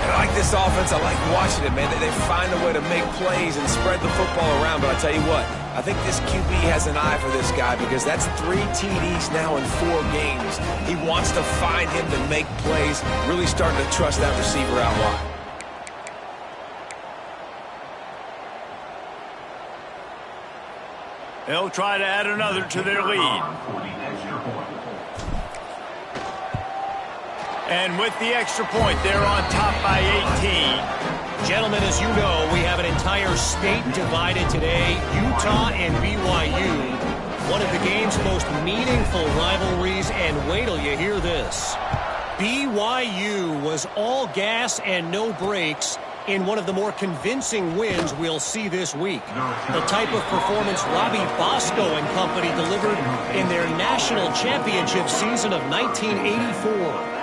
And I like this offense. I like watching it, man. They find a way to make plays and spread the football around. But I tell you what, I think this QB has an eye for this guy because that's 3 TDs now in 4 games. He wants to find him to make plays, really starting to trust that receiver out wide. They'll try to add another to their lead. And with the extra point, they're on top by 18. Gentlemen, as you know, we have an entire state divided today. Utah and BYU. One of the game's most meaningful rivalries, and wait till you hear this. BYU was all gas and no brakes in one of the more convincing wins we'll see this week. The type of performance Robbie Bosco and company delivered in their national championship season of 1984.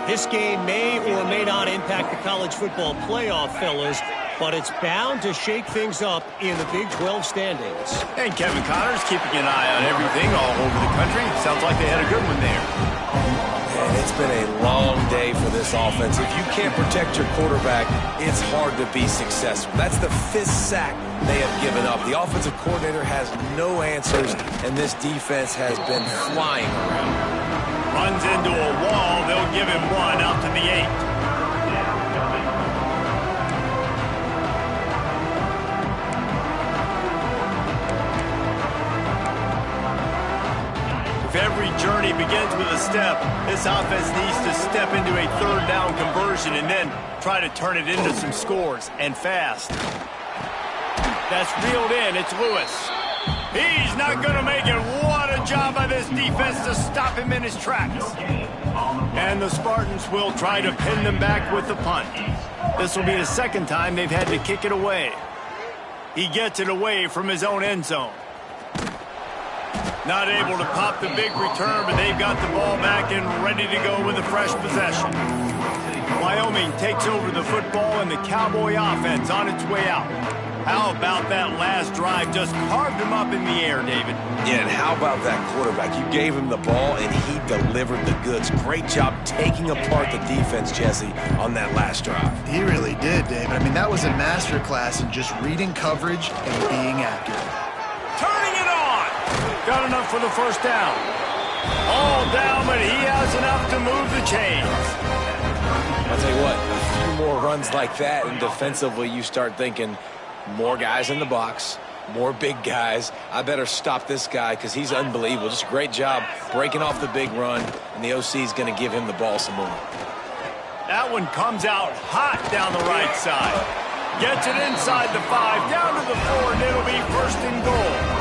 This game may or may not impact the college football playoff, fellas, but it's bound to shake things up in the Big 12 standings. And Kevin Connors keeping an eye on everything all over the country. Sounds like they had a good one there. And it's been a long day for this offense. If you can't protect your quarterback, it's hard to be successful. That's the 5th sack they have given up. The offensive coordinator has no answers, and this defense has been flying around. Runs into a wall. They'll give him 1 out to the 8. With every journey game begins with a step. This offense needs to step into a third down conversion and then try to turn it into some scores, and fast. That's reeled in. It's Lewis. He's not going to make it. What a job by this defense to stop him in his tracks. And the Spartans will try to pin them back with the punt. This will be the second time they've had to kick it away. He gets it away from his own end zone. Not able to pop the big return, but they've got the ball back and ready to go with a fresh possession. Wyoming takes over the football and the Cowboy offense on its way out. How about that last drive? Just carved him up in the air, David. Yeah, and how about that quarterback? You gave him the ball, and he delivered the goods. Great job taking apart the defense, Jesse, on that last drive. He really did, David. I mean, that was a masterclass in just reading coverage and being accurate. Turning it on! Got enough for the first down. All down, but he has enough to move the chains. I'll tell you what, a few more runs like that, and defensively you start thinking, more guys in the box, more big guys. I better stop this guy because he's unbelievable. Just a great job breaking off the big run, and the OC is going to give him the ball some more. That one comes out hot down the right side. Gets it inside the 5, down to the 4, and it'll be first and goal.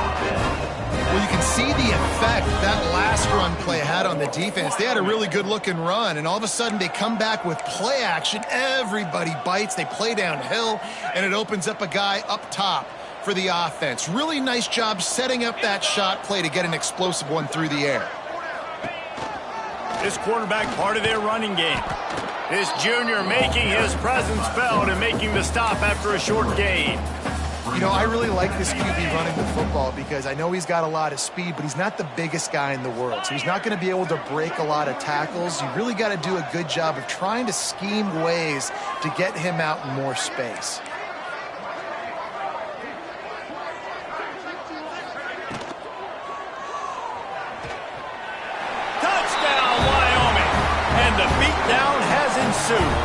Well, you can see the effect that last run play had on the defense. They had a really good-looking run, and all of a sudden they come back with play action. Everybody bites. They play downhill, and it opens up a guy up top for the offense. Really nice job setting up that shot play to get an explosive one through the air. This quarterback part of their running game. This junior making his presence felt and making the stop after a short gain. You know, I really like this QB running the football because I know he's got a lot of speed, but he's not the biggest guy in the world. So he's not going to be able to break a lot of tackles. You really got to do a good job of trying to scheme ways to get him out in more space. Touchdown, Wyoming! And the beatdown has ensued.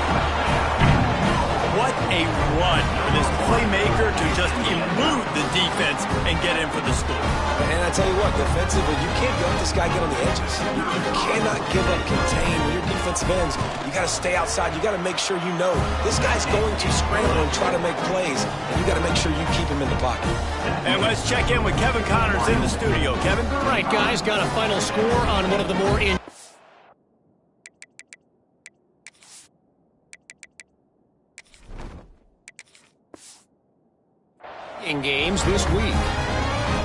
What a run for this playmaker to just elude the defense and get in for the score. And I tell you what, defensively, you can't let this guy get on the edges. You cannot give up contain when you're defensive ends. You got to stay outside. You got to make sure you know this guy's going to scramble and try to make plays, and you got to make sure you keep him in the pocket. And let's check in with Kevin Connors in the studio. Kevin? All right, guys, got a final score on one of the more in games this week.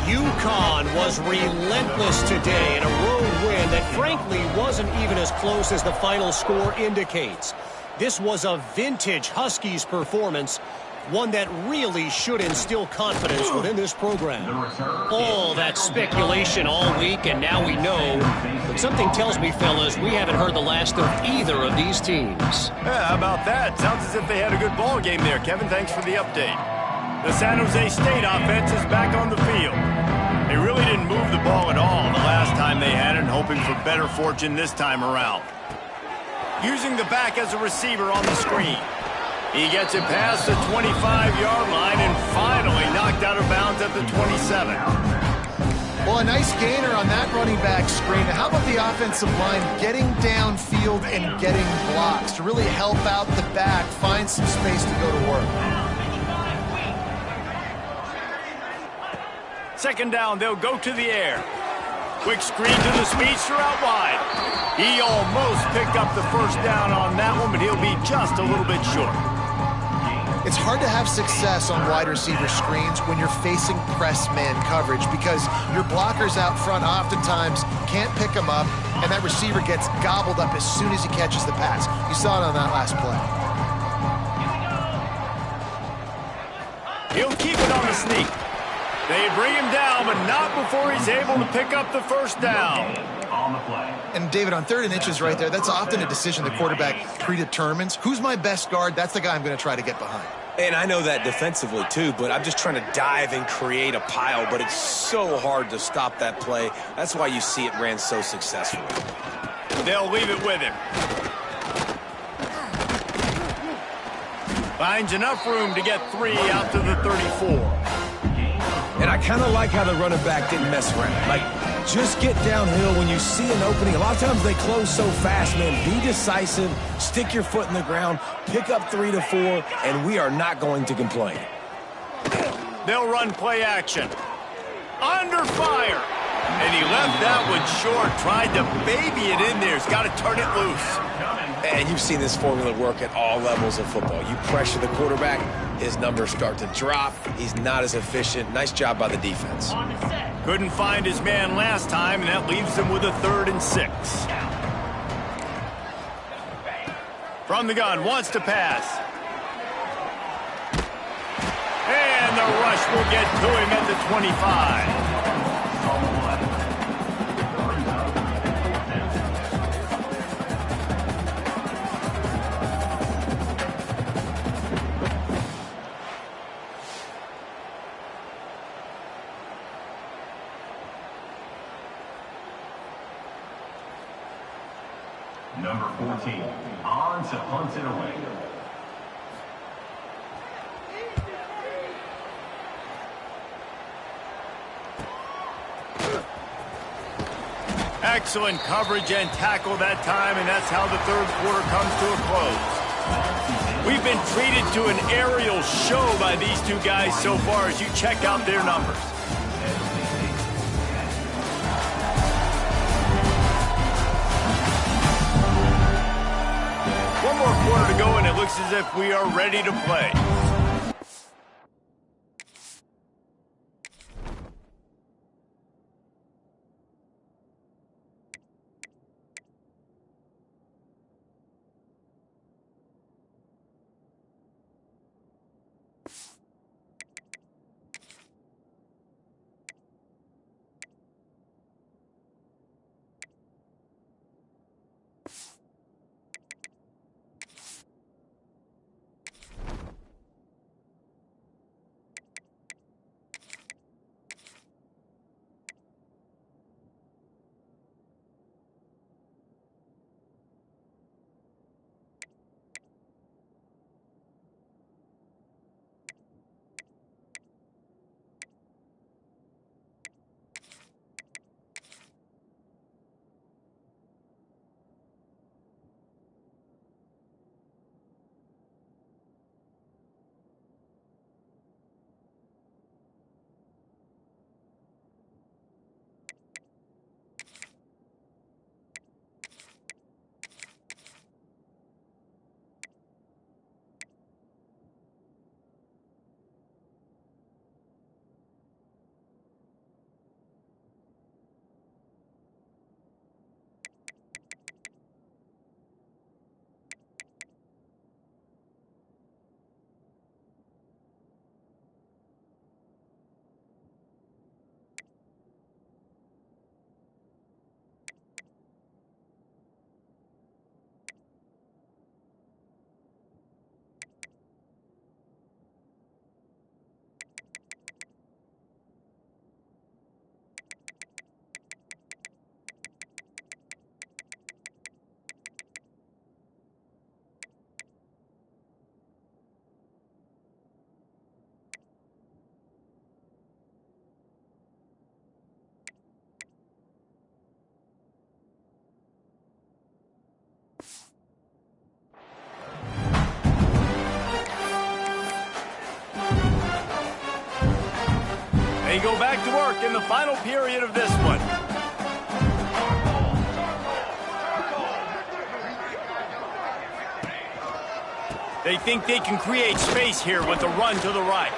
UConn was relentless today in a road win that frankly wasn't even as close as the final score indicates. This was a vintage Huskies performance, one that really should instill confidence within this program. All that speculation all week, and now we know. But something tells me, fellas, we haven't heard the last of either of these teams. Yeah, how about that? Sounds as if they had a good ball game there. Kevin, thanks for the update. The San Jose State offense is back on the field. They really didn't move the ball at all the last time they had it, hoping for better fortune this time around. Using the back as a receiver on the screen. He gets it past the 25-yard line and finally knocked out of bounds at the 27. Well, a nice gainer on that running back screen. How about the offensive line getting downfield and getting blocks to really help out the back, find some space to go to work? Second down, they'll go to the air. Quick screen to the speedster out wide. He almost picked up the first down on that one, but he'll be just a little bit short. It's hard to have success on wide receiver screens when you're facing press man coverage because your blockers out front oftentimes can't pick them up, and that receiver gets gobbled up as soon as he catches the pass. You saw it on that last play. He'll keep it on the sneak. They bring him down, but not before he's able to pick up the first down. And David, on 3rd and inches right there, that's often a decision the quarterback predetermines. Who's my best guard? That's the guy I'm going to try to get behind. And I know that defensively too, but I'm just trying to dive and create a pile, but it's so hard to stop that play. That's why you see it ran so successfully. They'll leave it with him. Finds enough room to get 3 out to the 34. And I kind of like how the running back didn't mess around. Like, Just get downhill when you see an opening. A lot of times they close so fast, man. Be decisive, stick your foot in the ground, pick up 3 to 4, and we are not going to complain. They'll run play action. Under fire. And he left that one short. Tried to baby it in there. He's got to turn it loose. And you've seen this formula work at all levels of football. You pressure the quarterback, his numbers start to drop. He's not as efficient. Nice job by the defense. Couldn't find his man last time, and that leaves him with a 3rd and 6. From the gun, wants to pass. And the rush will get to him at the 25. Number 14, on to punt it away. Excellent coverage and tackle that time, and that's how the 3rd quarter comes to a close. We've been treated to an aerial show by these two guys so far as you check out their numbers. One more quarter to go, and it looks as if we are ready to play. They go back to work in the final period of this one. They think they can create space here with the run to the right.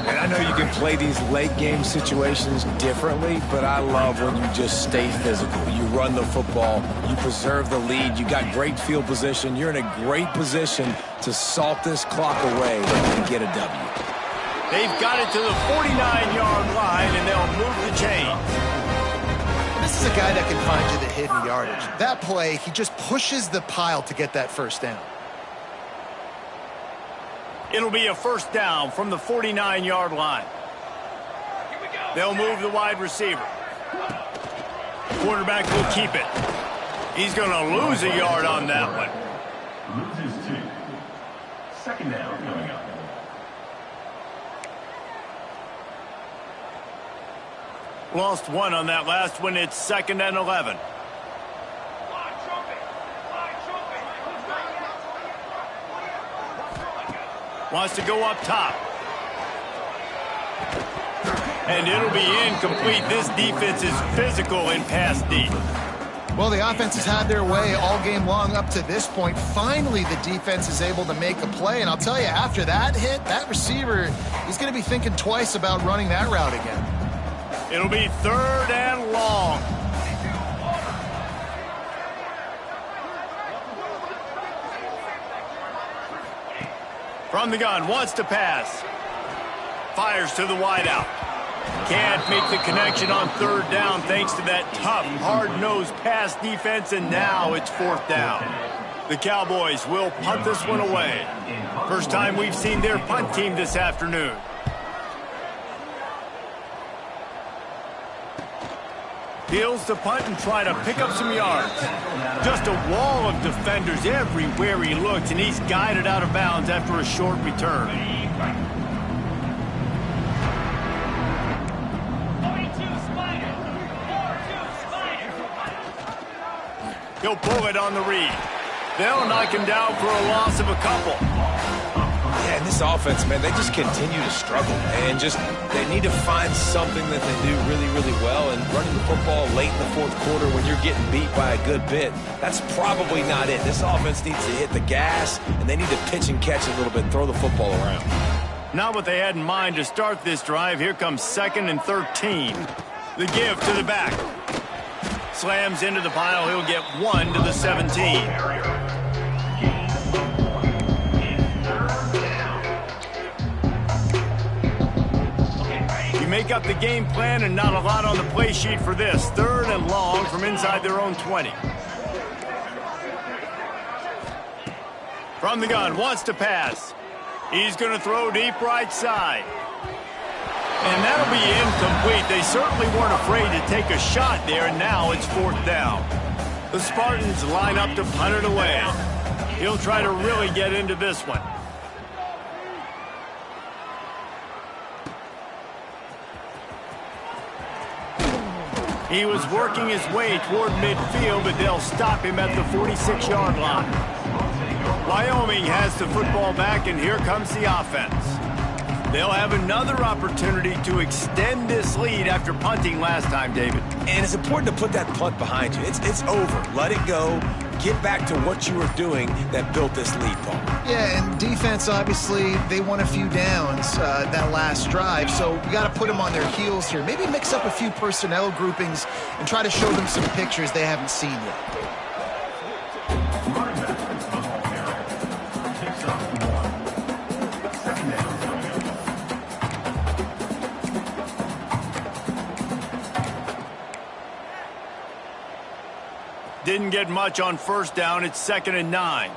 And I know you can play these late game situations differently, but I love when you just stay physical. You run the football, you preserve the lead, you got great field position, you're in a great position to salt this clock away and get a W. They've got it to the 49-yard line, and they'll move the chains. This is a guy that can find you the hidden yardage. That play, he just pushes the pile to get that first down. It'll be a first down from the 49-yard line. They'll move the wide receiver. Quarterback will keep it. He's going to lose a yard on that one. Loses 2. Second down coming up. Lost one on that last one. It's 2nd and 11. Wants to go up top. And it'll be incomplete. This defense is physical in pass deep. Well, the offense has had their way all game long up to this point. Finally, the defense is able to make a play. And I'll tell you, after that hit, that receiver, he's going to be thinking twice about running that route again. It'll be 3rd and long. From the gun, wants to pass. Fires to the wideout. Can't make the connection on 3rd down thanks to that tough, hard-nosed pass defense, and now it's 4th down. The Cowboys will punt this one away. First time we've seen their punt team this afternoon. Heels to punt and try to pick up some yards. Just a wall of defenders everywhere he looks, and he's guided out of bounds after a short return. He'll pull it on the read. They'll knock him down for a loss of a couple. Yeah, and this offense, man, they just continue to struggle, and they need to find something that they do really, really well. And running the football late in the 4th quarter when you're getting beat by a good bit, that's probably not it. This offense needs to hit the gas, and they need to pitch and catch a little bit, throw the football around. Not what they had in mind to start this drive. Here comes 2nd and 13. The give to the back. Slams into the pile. He'll get 1 to the 17. You make up the game plan and not a lot on the play sheet for this. 3rd and long from inside their own 20. From the gun, wants to pass. He's going to throw deep right side. And that'll be incomplete. They certainly weren't afraid to take a shot there, and now it's 4th down. The Spartans line up to punt it away. He'll try to really get into this one. He was working his way toward midfield, but they'll stop him at the 46-yard line. Wyoming has the football back, and here comes the offense. They'll have another opportunity to extend this lead after punting last time, David. And it's important to put that punt behind you. It's over. Let it go. Get back to what you were doing that built this lead, Paul. Yeah, and defense, obviously, they won a few downs that last drive, so you got to put them on their heels here. Maybe mix up a few personnel groupings and try to show them some pictures they haven't seen yet. Didn't get much on 1st down. It's 2nd and 9.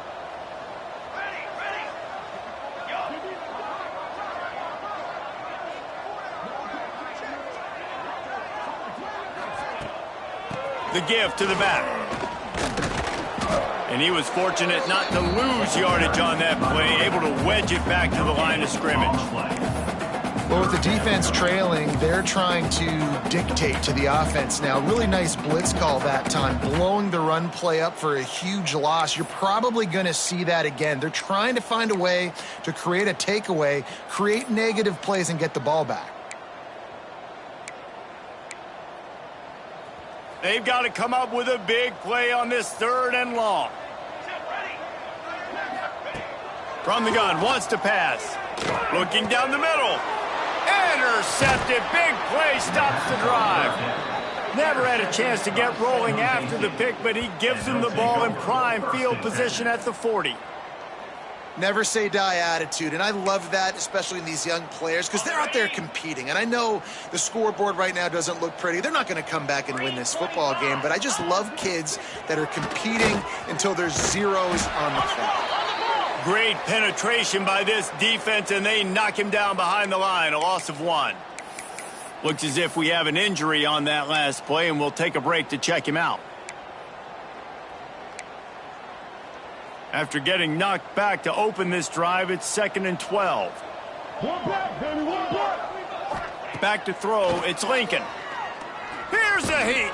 The give to the back. And he was fortunate not to lose yardage on that play, able to wedge it back to the line of scrimmage. Well, with the defense trailing, they're trying to dictate to the offense now. Really nice blitz call that time, blowing the run play up for a huge loss. You're probably going to see that again. They're trying to find a way to create a takeaway, create negative plays, and get the ball back. They've got to come up with a big play on this 3rd and long. From the gun, wants to pass. Looking down the middle. Intercepted. Big play, stops the drive. Never had a chance to get rolling after the pick, but he gives them the ball in prime field position at the 40. Never say die attitude, and I love that, especially in these young players, because they're out there competing. And I know the scoreboard right now doesn't look pretty. They're not going to come back and win this football game, but I just love kids that are competing until there's zeros on the clock. Great penetration by this defense, and they knock him down behind the line, a loss of 1. Looks as if we have an injury on that last play, and we'll take a break to check him out. After getting knocked back to open this drive, it's 2nd and 12. Back to throw, it's Lincoln. Here's the heat.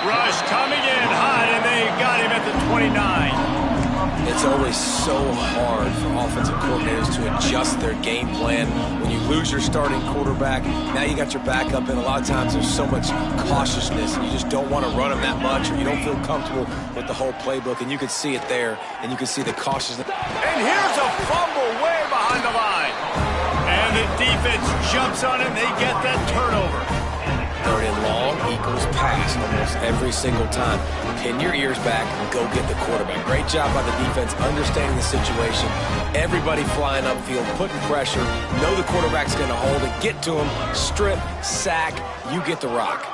Rush coming in hot, and they got him at the 29. It's always so hard for offensive coordinators to adjust their game plan. When you lose your starting quarterback, now you got your backup, and a lot of times there's so much cautiousness, and you just don't want to run them that much, or you don't feel comfortable with the whole playbook, and you can see it there, and you can see the cautiousness. And here's a fumble way behind the line. And the defense jumps on it, and they get that turnover. Third and long equals pass almost every single time. Pin your ears back and go get the quarterback. Great job by the defense understanding the situation. Everybody flying upfield, putting pressure. Know the quarterback's going to hold it. Get to him. Strip, sack. You get the rock.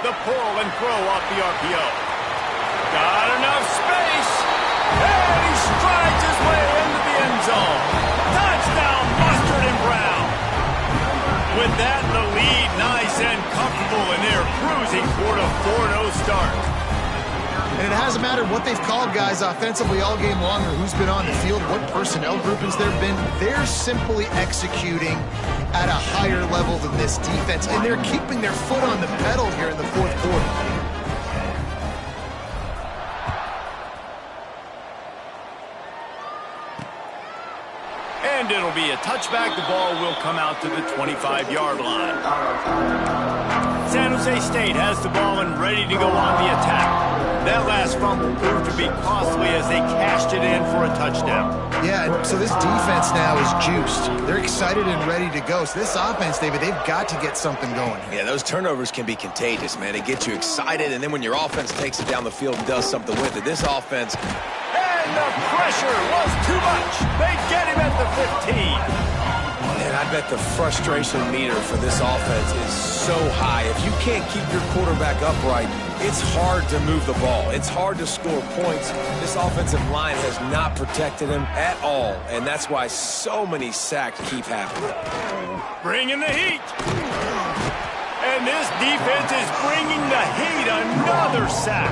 The pull and throw off the RPO. Got enough space. And he strides his way into the end zone. Touchdown, Mustard and Brown. With that, the lead nice and comfortable, and they're cruising toward a 4-0 start. And it hasn't mattered what they've called guys offensively all game long or who's been on the field, what personnel groupings there have been. They're simply executing at a higher level than this defense, and they're keeping their foot on the pedal here in the fourth quarter. And it'll be a touchback. The ball will come out to the 25-yard line. San Jose State has the ball and ready to go on the attack. That last fumble proved to be costly as they cashed it in for a touchdown. Yeah, so this defense now is juiced. They're excited and ready to go. So this offense, David, they've got to get something going here. Yeah, those turnovers can be contagious, man. They get you excited, and then when your offense takes it down the field and does something with it, this offense... And the pressure was too much. They get him at the 15. And I bet the frustration meter for this offense is so high. If you can't keep your quarterback upright, it's hard to move the ball. It's hard to score points. This offensive line has not protected him at all, and that's why so many sacks keep happening. Bringing the heat. And this defense is bringing the heat. Another sack.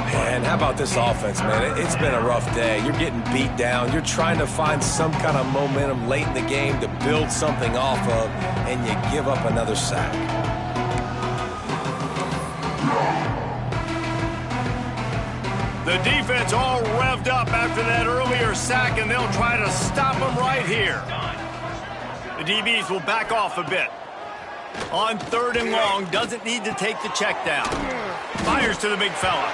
And how about this offense, man? It's been a rough day. You're getting beat down. You're trying to find some kind of momentum late in the game to build something off of, and you give up another sack. The defense all revved up after that earlier sack, and they'll try to stop them right here. The DBs will back off a bit. On third and long, doesn't need to take the check down. Fires to the big fella.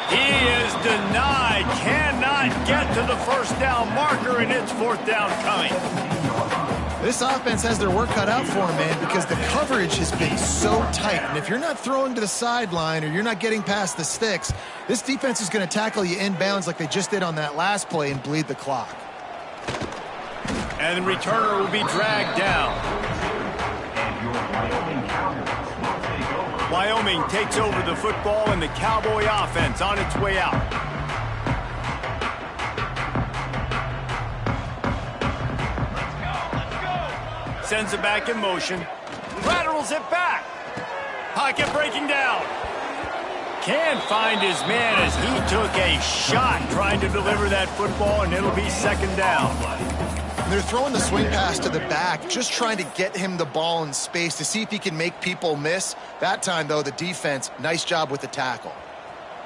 He is denied, cannot get to the first down marker, and it's fourth down coming. This offense has their work cut out for them, man, because the coverage has been so tight. And if you're not throwing to the sideline or you're not getting past the sticks, this defense is going to tackle you inbounds like they just did on that last play and bleed the clock. And the returner will be dragged down. Wyoming takes over the football, and the Cowboy offense on its way out. Sends it back in motion. Laterals it back. Pocket breaking down. Can't find his man as he took a shot trying to deliver that football, and it'll be second down. They're throwing the swing pass to the back, just trying to get him the ball in space to see if he can make people miss. That time, though, the defense, nice job with the tackle.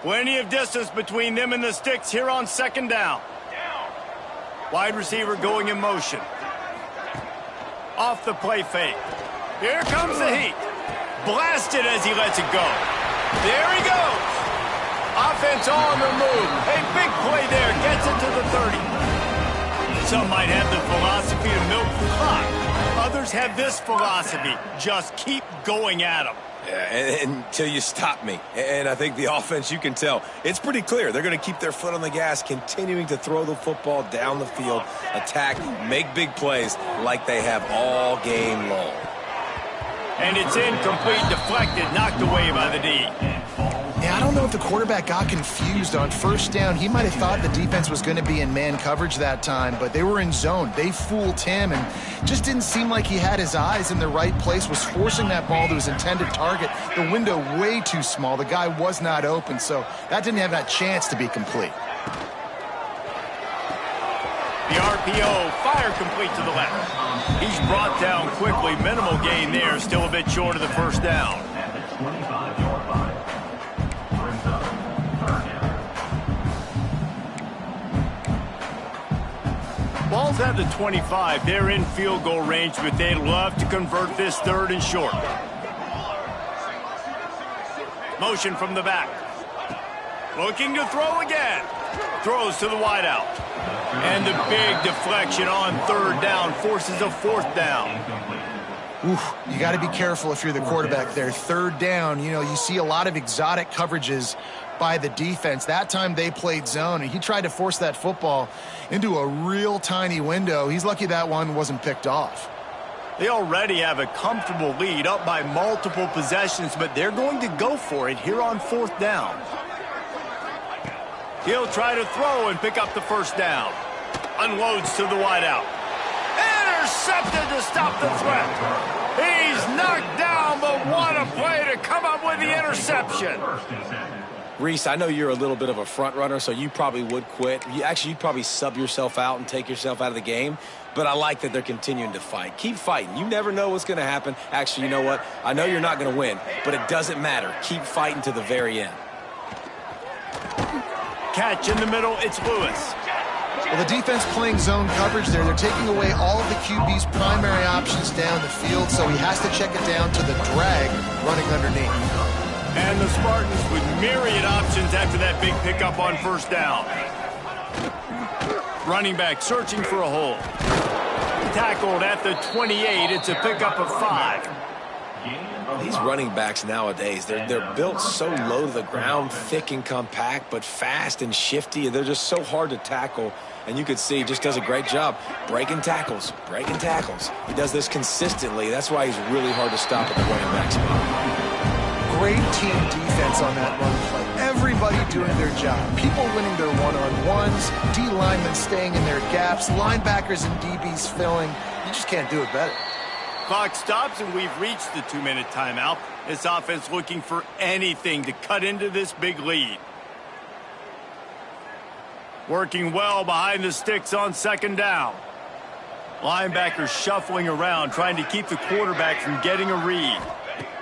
Plenty of distance between them and the sticks here on second down. Wide receiver going in motion. Off the play fake. Here comes the heat. Blasted as he lets it go. There he goes. Offense on the move. A big play there. Gets it to the 30. Some might have the philosophy to milk the clock. Others have this philosophy. Just keep going at them. Yeah, until you stop me. And I think the offense, you can tell, it's pretty clear. They're going to keep their foot on the gas, continuing to throw the football down the field, attack, make big plays like they have all game long. And it's incomplete, deflected, knocked away by the D. Yeah, I don't know if the quarterback got confused on first down. He might have thought the defense was going to be in man coverage that time, but they were in zone. They fooled him and just didn't seem like he had his eyes in the right place, was forcing that ball to his intended target. The window way too small. The guy was not open, so that didn't have that chance to be complete. The RPO, fire complete to the left. He's brought down quickly. Minimal gain there, still a bit short of the first down. At the 25-yard line. Brings up third down. Ball's at the 25. They're in field goal range, but they'd love to convert this third and short. Motion from the back. Looking to throw again. Throws to the wideout. And the big deflection on third down forces a fourth down. Oof, you got to be careful if you're the quarterback there. Third down, you know, you see a lot of exotic coverages by the defense. That time they played zone, and he tried to force that football into a real tiny window. He's lucky that one wasn't picked off. They already have a comfortable lead, up by multiple possessions, but they're going to go for it here on fourth down. He'll try to throw and pick up the first down. Unloads to the wideout. Intercepted to stop the threat. He's knocked down, but what a play to come up with the interception. Reese, I know you're a little bit of a front runner, so you probably would quit. You'd probably sub yourself out and take yourself out of the game. But I like that they're continuing to fight. Keep fighting. You never know what's going to happen. Actually, you know what? I know you're not going to win, but it doesn't matter. Keep fighting to the very end. Catch in the middle, it's Lewis. Well, the defense playing zone coverage there. They're taking away all of the QB's primary options down the field, so he has to check it down to the drag running underneath. And the Spartans with myriad options after that big pickup on first down. Running back searching for a hole. Tackled at the 28. It's a pickup of 5. These running backs nowadays, they're built so low to the ground, thick and compact, but fast and shifty. They're just so hard to tackle. And you could see he just does a great job breaking tackles. He does this consistently. That's why he's really hard to stop at the running back spot. Great team defense on that run play. Everybody doing their job. People winning their one-on-ones, D linemen staying in their gaps, linebackers and DBs filling. You just can't do it better. Clock stops, and we've reached the 2-minute timeout. This offense looking for anything to cut into this big lead. Working well behind the sticks on second down. Linebackers shuffling around, trying to keep the quarterback from getting a read.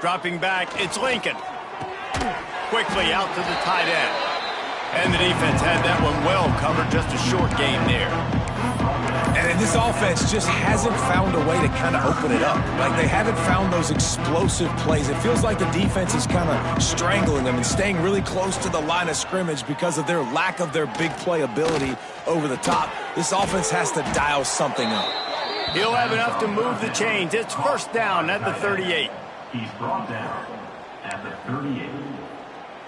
Dropping back, it's Lincoln. Quickly out to the tight end. And the defense had that one well covered, just a short gain there. And this offense just hasn't found a way to kind of open it up. Like, they haven't found those explosive plays. It feels like the defense is kind of strangling them and staying really close to the line of scrimmage because of their lack of their big play ability over the top. This offense has to dial something up. He'll have enough to move the chains. It's first down at the 38. He's brought down at the 38.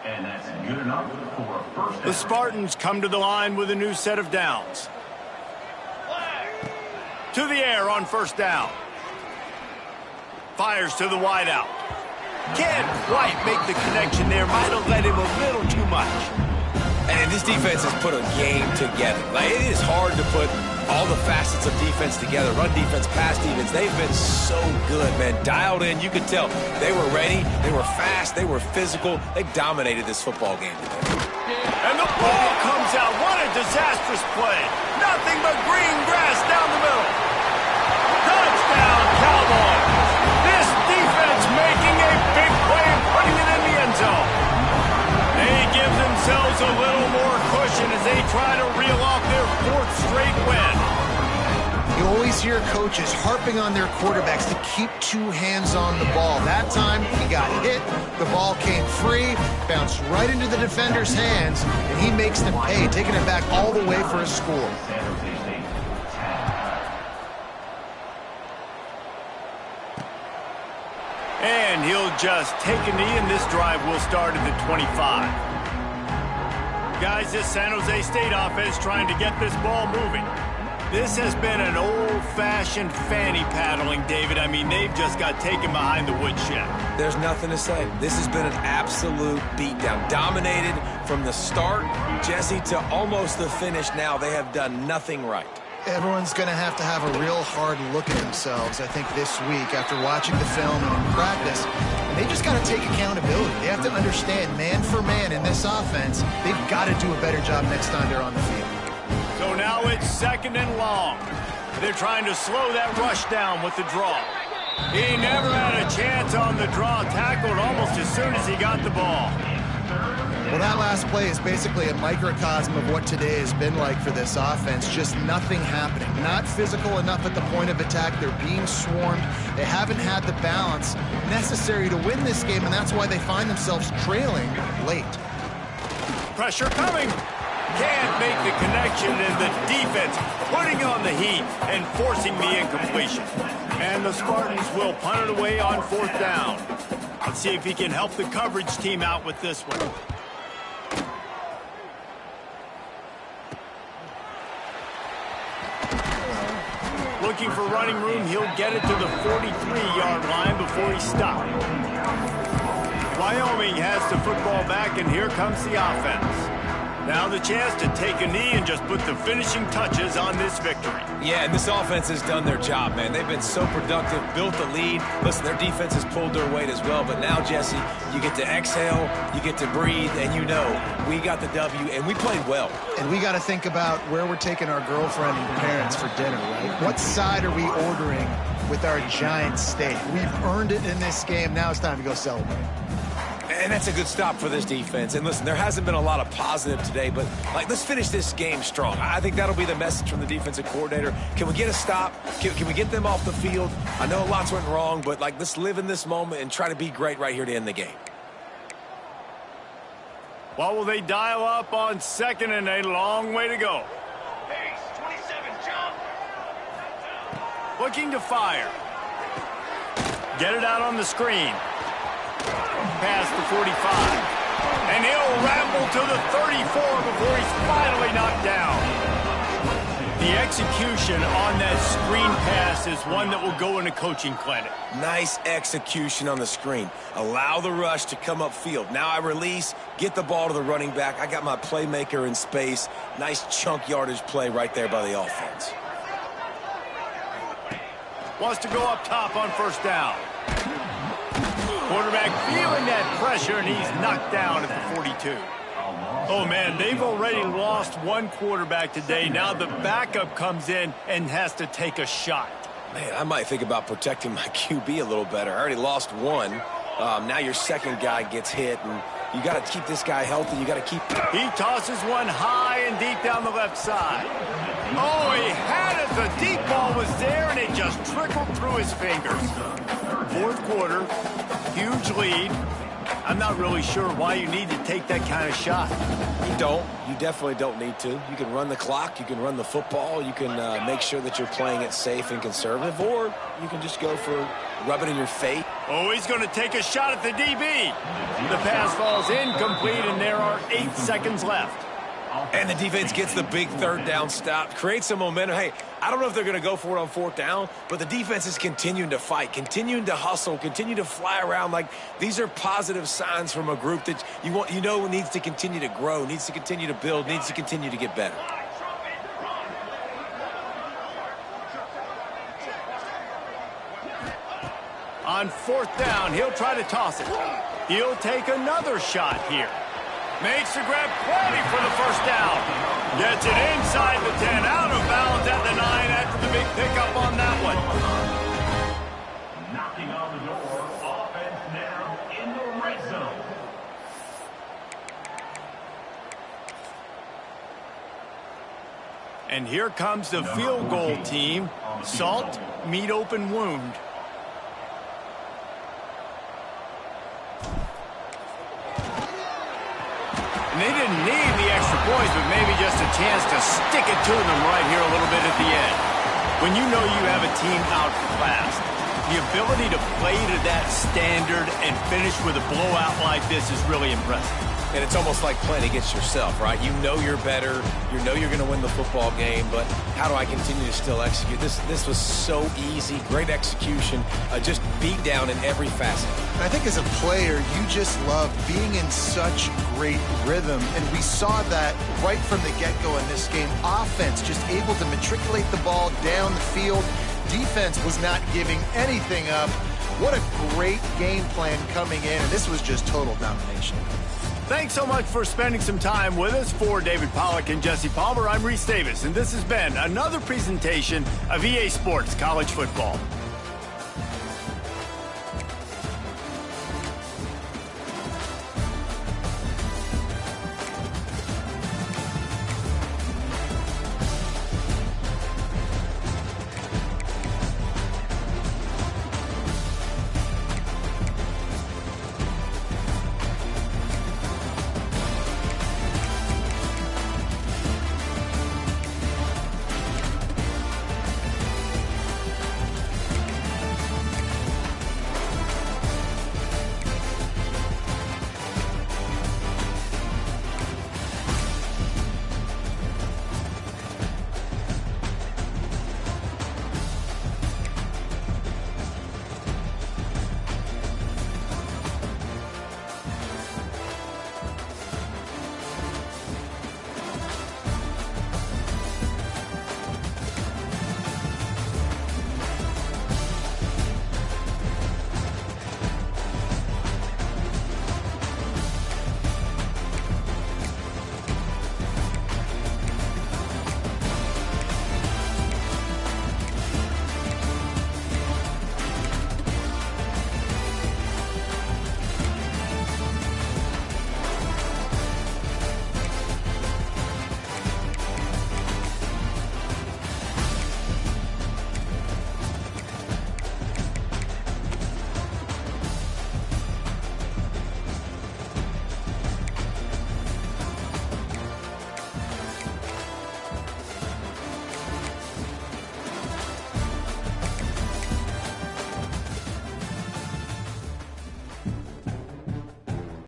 And that's good enough for a first down. The Spartans come to the line with a new set of downs. To the air on first down. Fires to the wideout. Can't quite make the connection there. Might have led him a little too much. And this defense has put a game together. Like, it is hard to put all the facets of defense together. Run defense, pass defense. They've been so good, man. Dialed in. You could tell they were ready. They were fast. They were physical. They dominated this football game today. And the ball comes out. What a disastrous play. Nothing but green grass down the middle. Touchdown, Cowboys. This defense making a big play and putting it in the end zone. They give themselves a little more cushion as they try to reel off their 4th straight win. You always hear coaches harping on their quarterbacks to keep 2 hands on the ball. That time, he got hit, the ball came free, bounced right into the defender's hands, and he makes them pay, taking it back all the way for a score. And he'll just take a knee, and this drive will start at the 25. Guys, this San Jose State offense trying to get this ball moving. This has been an old-fashioned fanny paddling, David. I mean, they've just got taken behind the woodshed. There's nothing to say. This has been an absolute beatdown. Dominated from the start, Jesse, to almost the finish now. They have done nothing right. Everyone's going to have a real hard look at themselves, I think, this week after watching the film and in practice. And they just got to take accountability. They have to understand, man for man in this offense, they've got to do a better job next time they're on the field. So now it's 2nd and long. They're trying to slow that rush down with the draw. He never had a chance on the draw, tackled almost as soon as he got the ball. Well, that last play is basically a microcosm of what today has been like for this offense. Just nothing happening. Not physical enough at the point of attack. They're being swarmed. They haven't had the balance necessary to win this game, and that's why they find themselves trailing late. Pressure coming. Can't make the connection, and the defense putting on the heat and forcing the incompletion. And the Spartans will punt it away on 4th down. Let's see if he can help the coverage team out with this one. Looking for running room, he'll get it to the 43-yard line before he stopped. Wyoming has the football back, and here comes the offense. Now the chance to take a knee and just put the finishing touches on this victory. Yeah, and this offense has done their job, man. They've been so productive, built the lead. Listen, their defense has pulled their weight as well. But now, Jesse, you get to exhale, you get to breathe, and you know we got the W, and we played well. And we got to think about where we're taking our girlfriend and parents for dinner, right? What side are we ordering with our giant steak? We've earned it in this game. Now it's time to go celebrate. And that's a good stop for this defense. And listen, there hasn't been a lot of positive today, but let's finish this game strong. I think that'll be the message from the defensive coordinator. Can we get a stop? Can we get them off the field? I know lots went wrong, but let's live in this moment and try to be great right here to end the game. What will they dial up on 2nd and a long way to go? Pace, 27, jump. Looking to fire. Get it out on the screen. Past the 45. And he'll ramble to the 34 before he's finally knocked down. The execution on that screen pass is one that will go in a coaching clinic. Nice execution on the screen. Allow the rush to come upfield. Now I release, get the ball to the running back. I got my playmaker in space. Nice chunk yardage play right there by the offense. Wants to go up top on 1st down. Quarterback feeling that pressure, and he's knocked down at the 42. Oh, man, they've already lost one quarterback today. Now the backup comes in and has to take a shot. Man, I might think about protecting my QB a little better. I already lost one. Now your second guy gets hit, and you got to keep this guy healthy. You got to keep... He tosses one high and deep down the left side. Oh, he had it. The deep ball was there, and it just trickled through his fingers. 4th quarter, huge lead. I'm not really sure why you need to take that kind of shot. You don't. You definitely don't need to. You can run the clock. You can run the football. You can make sure that you're playing it safe and conservative, or you can just go for rub it in your face. Oh, he's going to take a shot at the DB. The pass falls incomplete, and there are 8 seconds left. And the defense gets the big 3rd down stop, creates some momentum. Hey, I don't know if they're going to go for it on 4th down, but the defense is continuing to fight, continuing to hustle, continue to fly around. These are positive signs from a group that you know needs to continue to grow, needs to continue to build, needs to continue to get better. On 4th down, he'll try to toss it. He'll take another shot here. Makes the grab, plenty for the 1st down. Gets it inside the 10, out of bounds at the 9 after the big pickup on that one. Knocking on the door. Offense now in the red zone. And here comes the field goal team. Salt, meat open wound. And they didn't need the extra points, but maybe just a chance to stick it to them right here a little bit at the end. When you know you have a team outclassed, the ability to play to that standard and finish with a blowout like this is really impressive. And it's almost like playing against yourself, right? You know you're better. You know you're going to win the football game, but how do I continue to still execute? This was so easy. Great execution. Just beat down in every facet. And I think as a player, you just love being in such great rhythm. And we saw that right from the get-go in this game. Offense just able to matriculate the ball down the field. Defense was not giving anything up. What a great game plan coming in. And this was just total domination. Thanks so much for spending some time with us. For David Pollack and Jesse Palmer, I'm Reese Davis, and this has been another presentation of EA Sports College Football.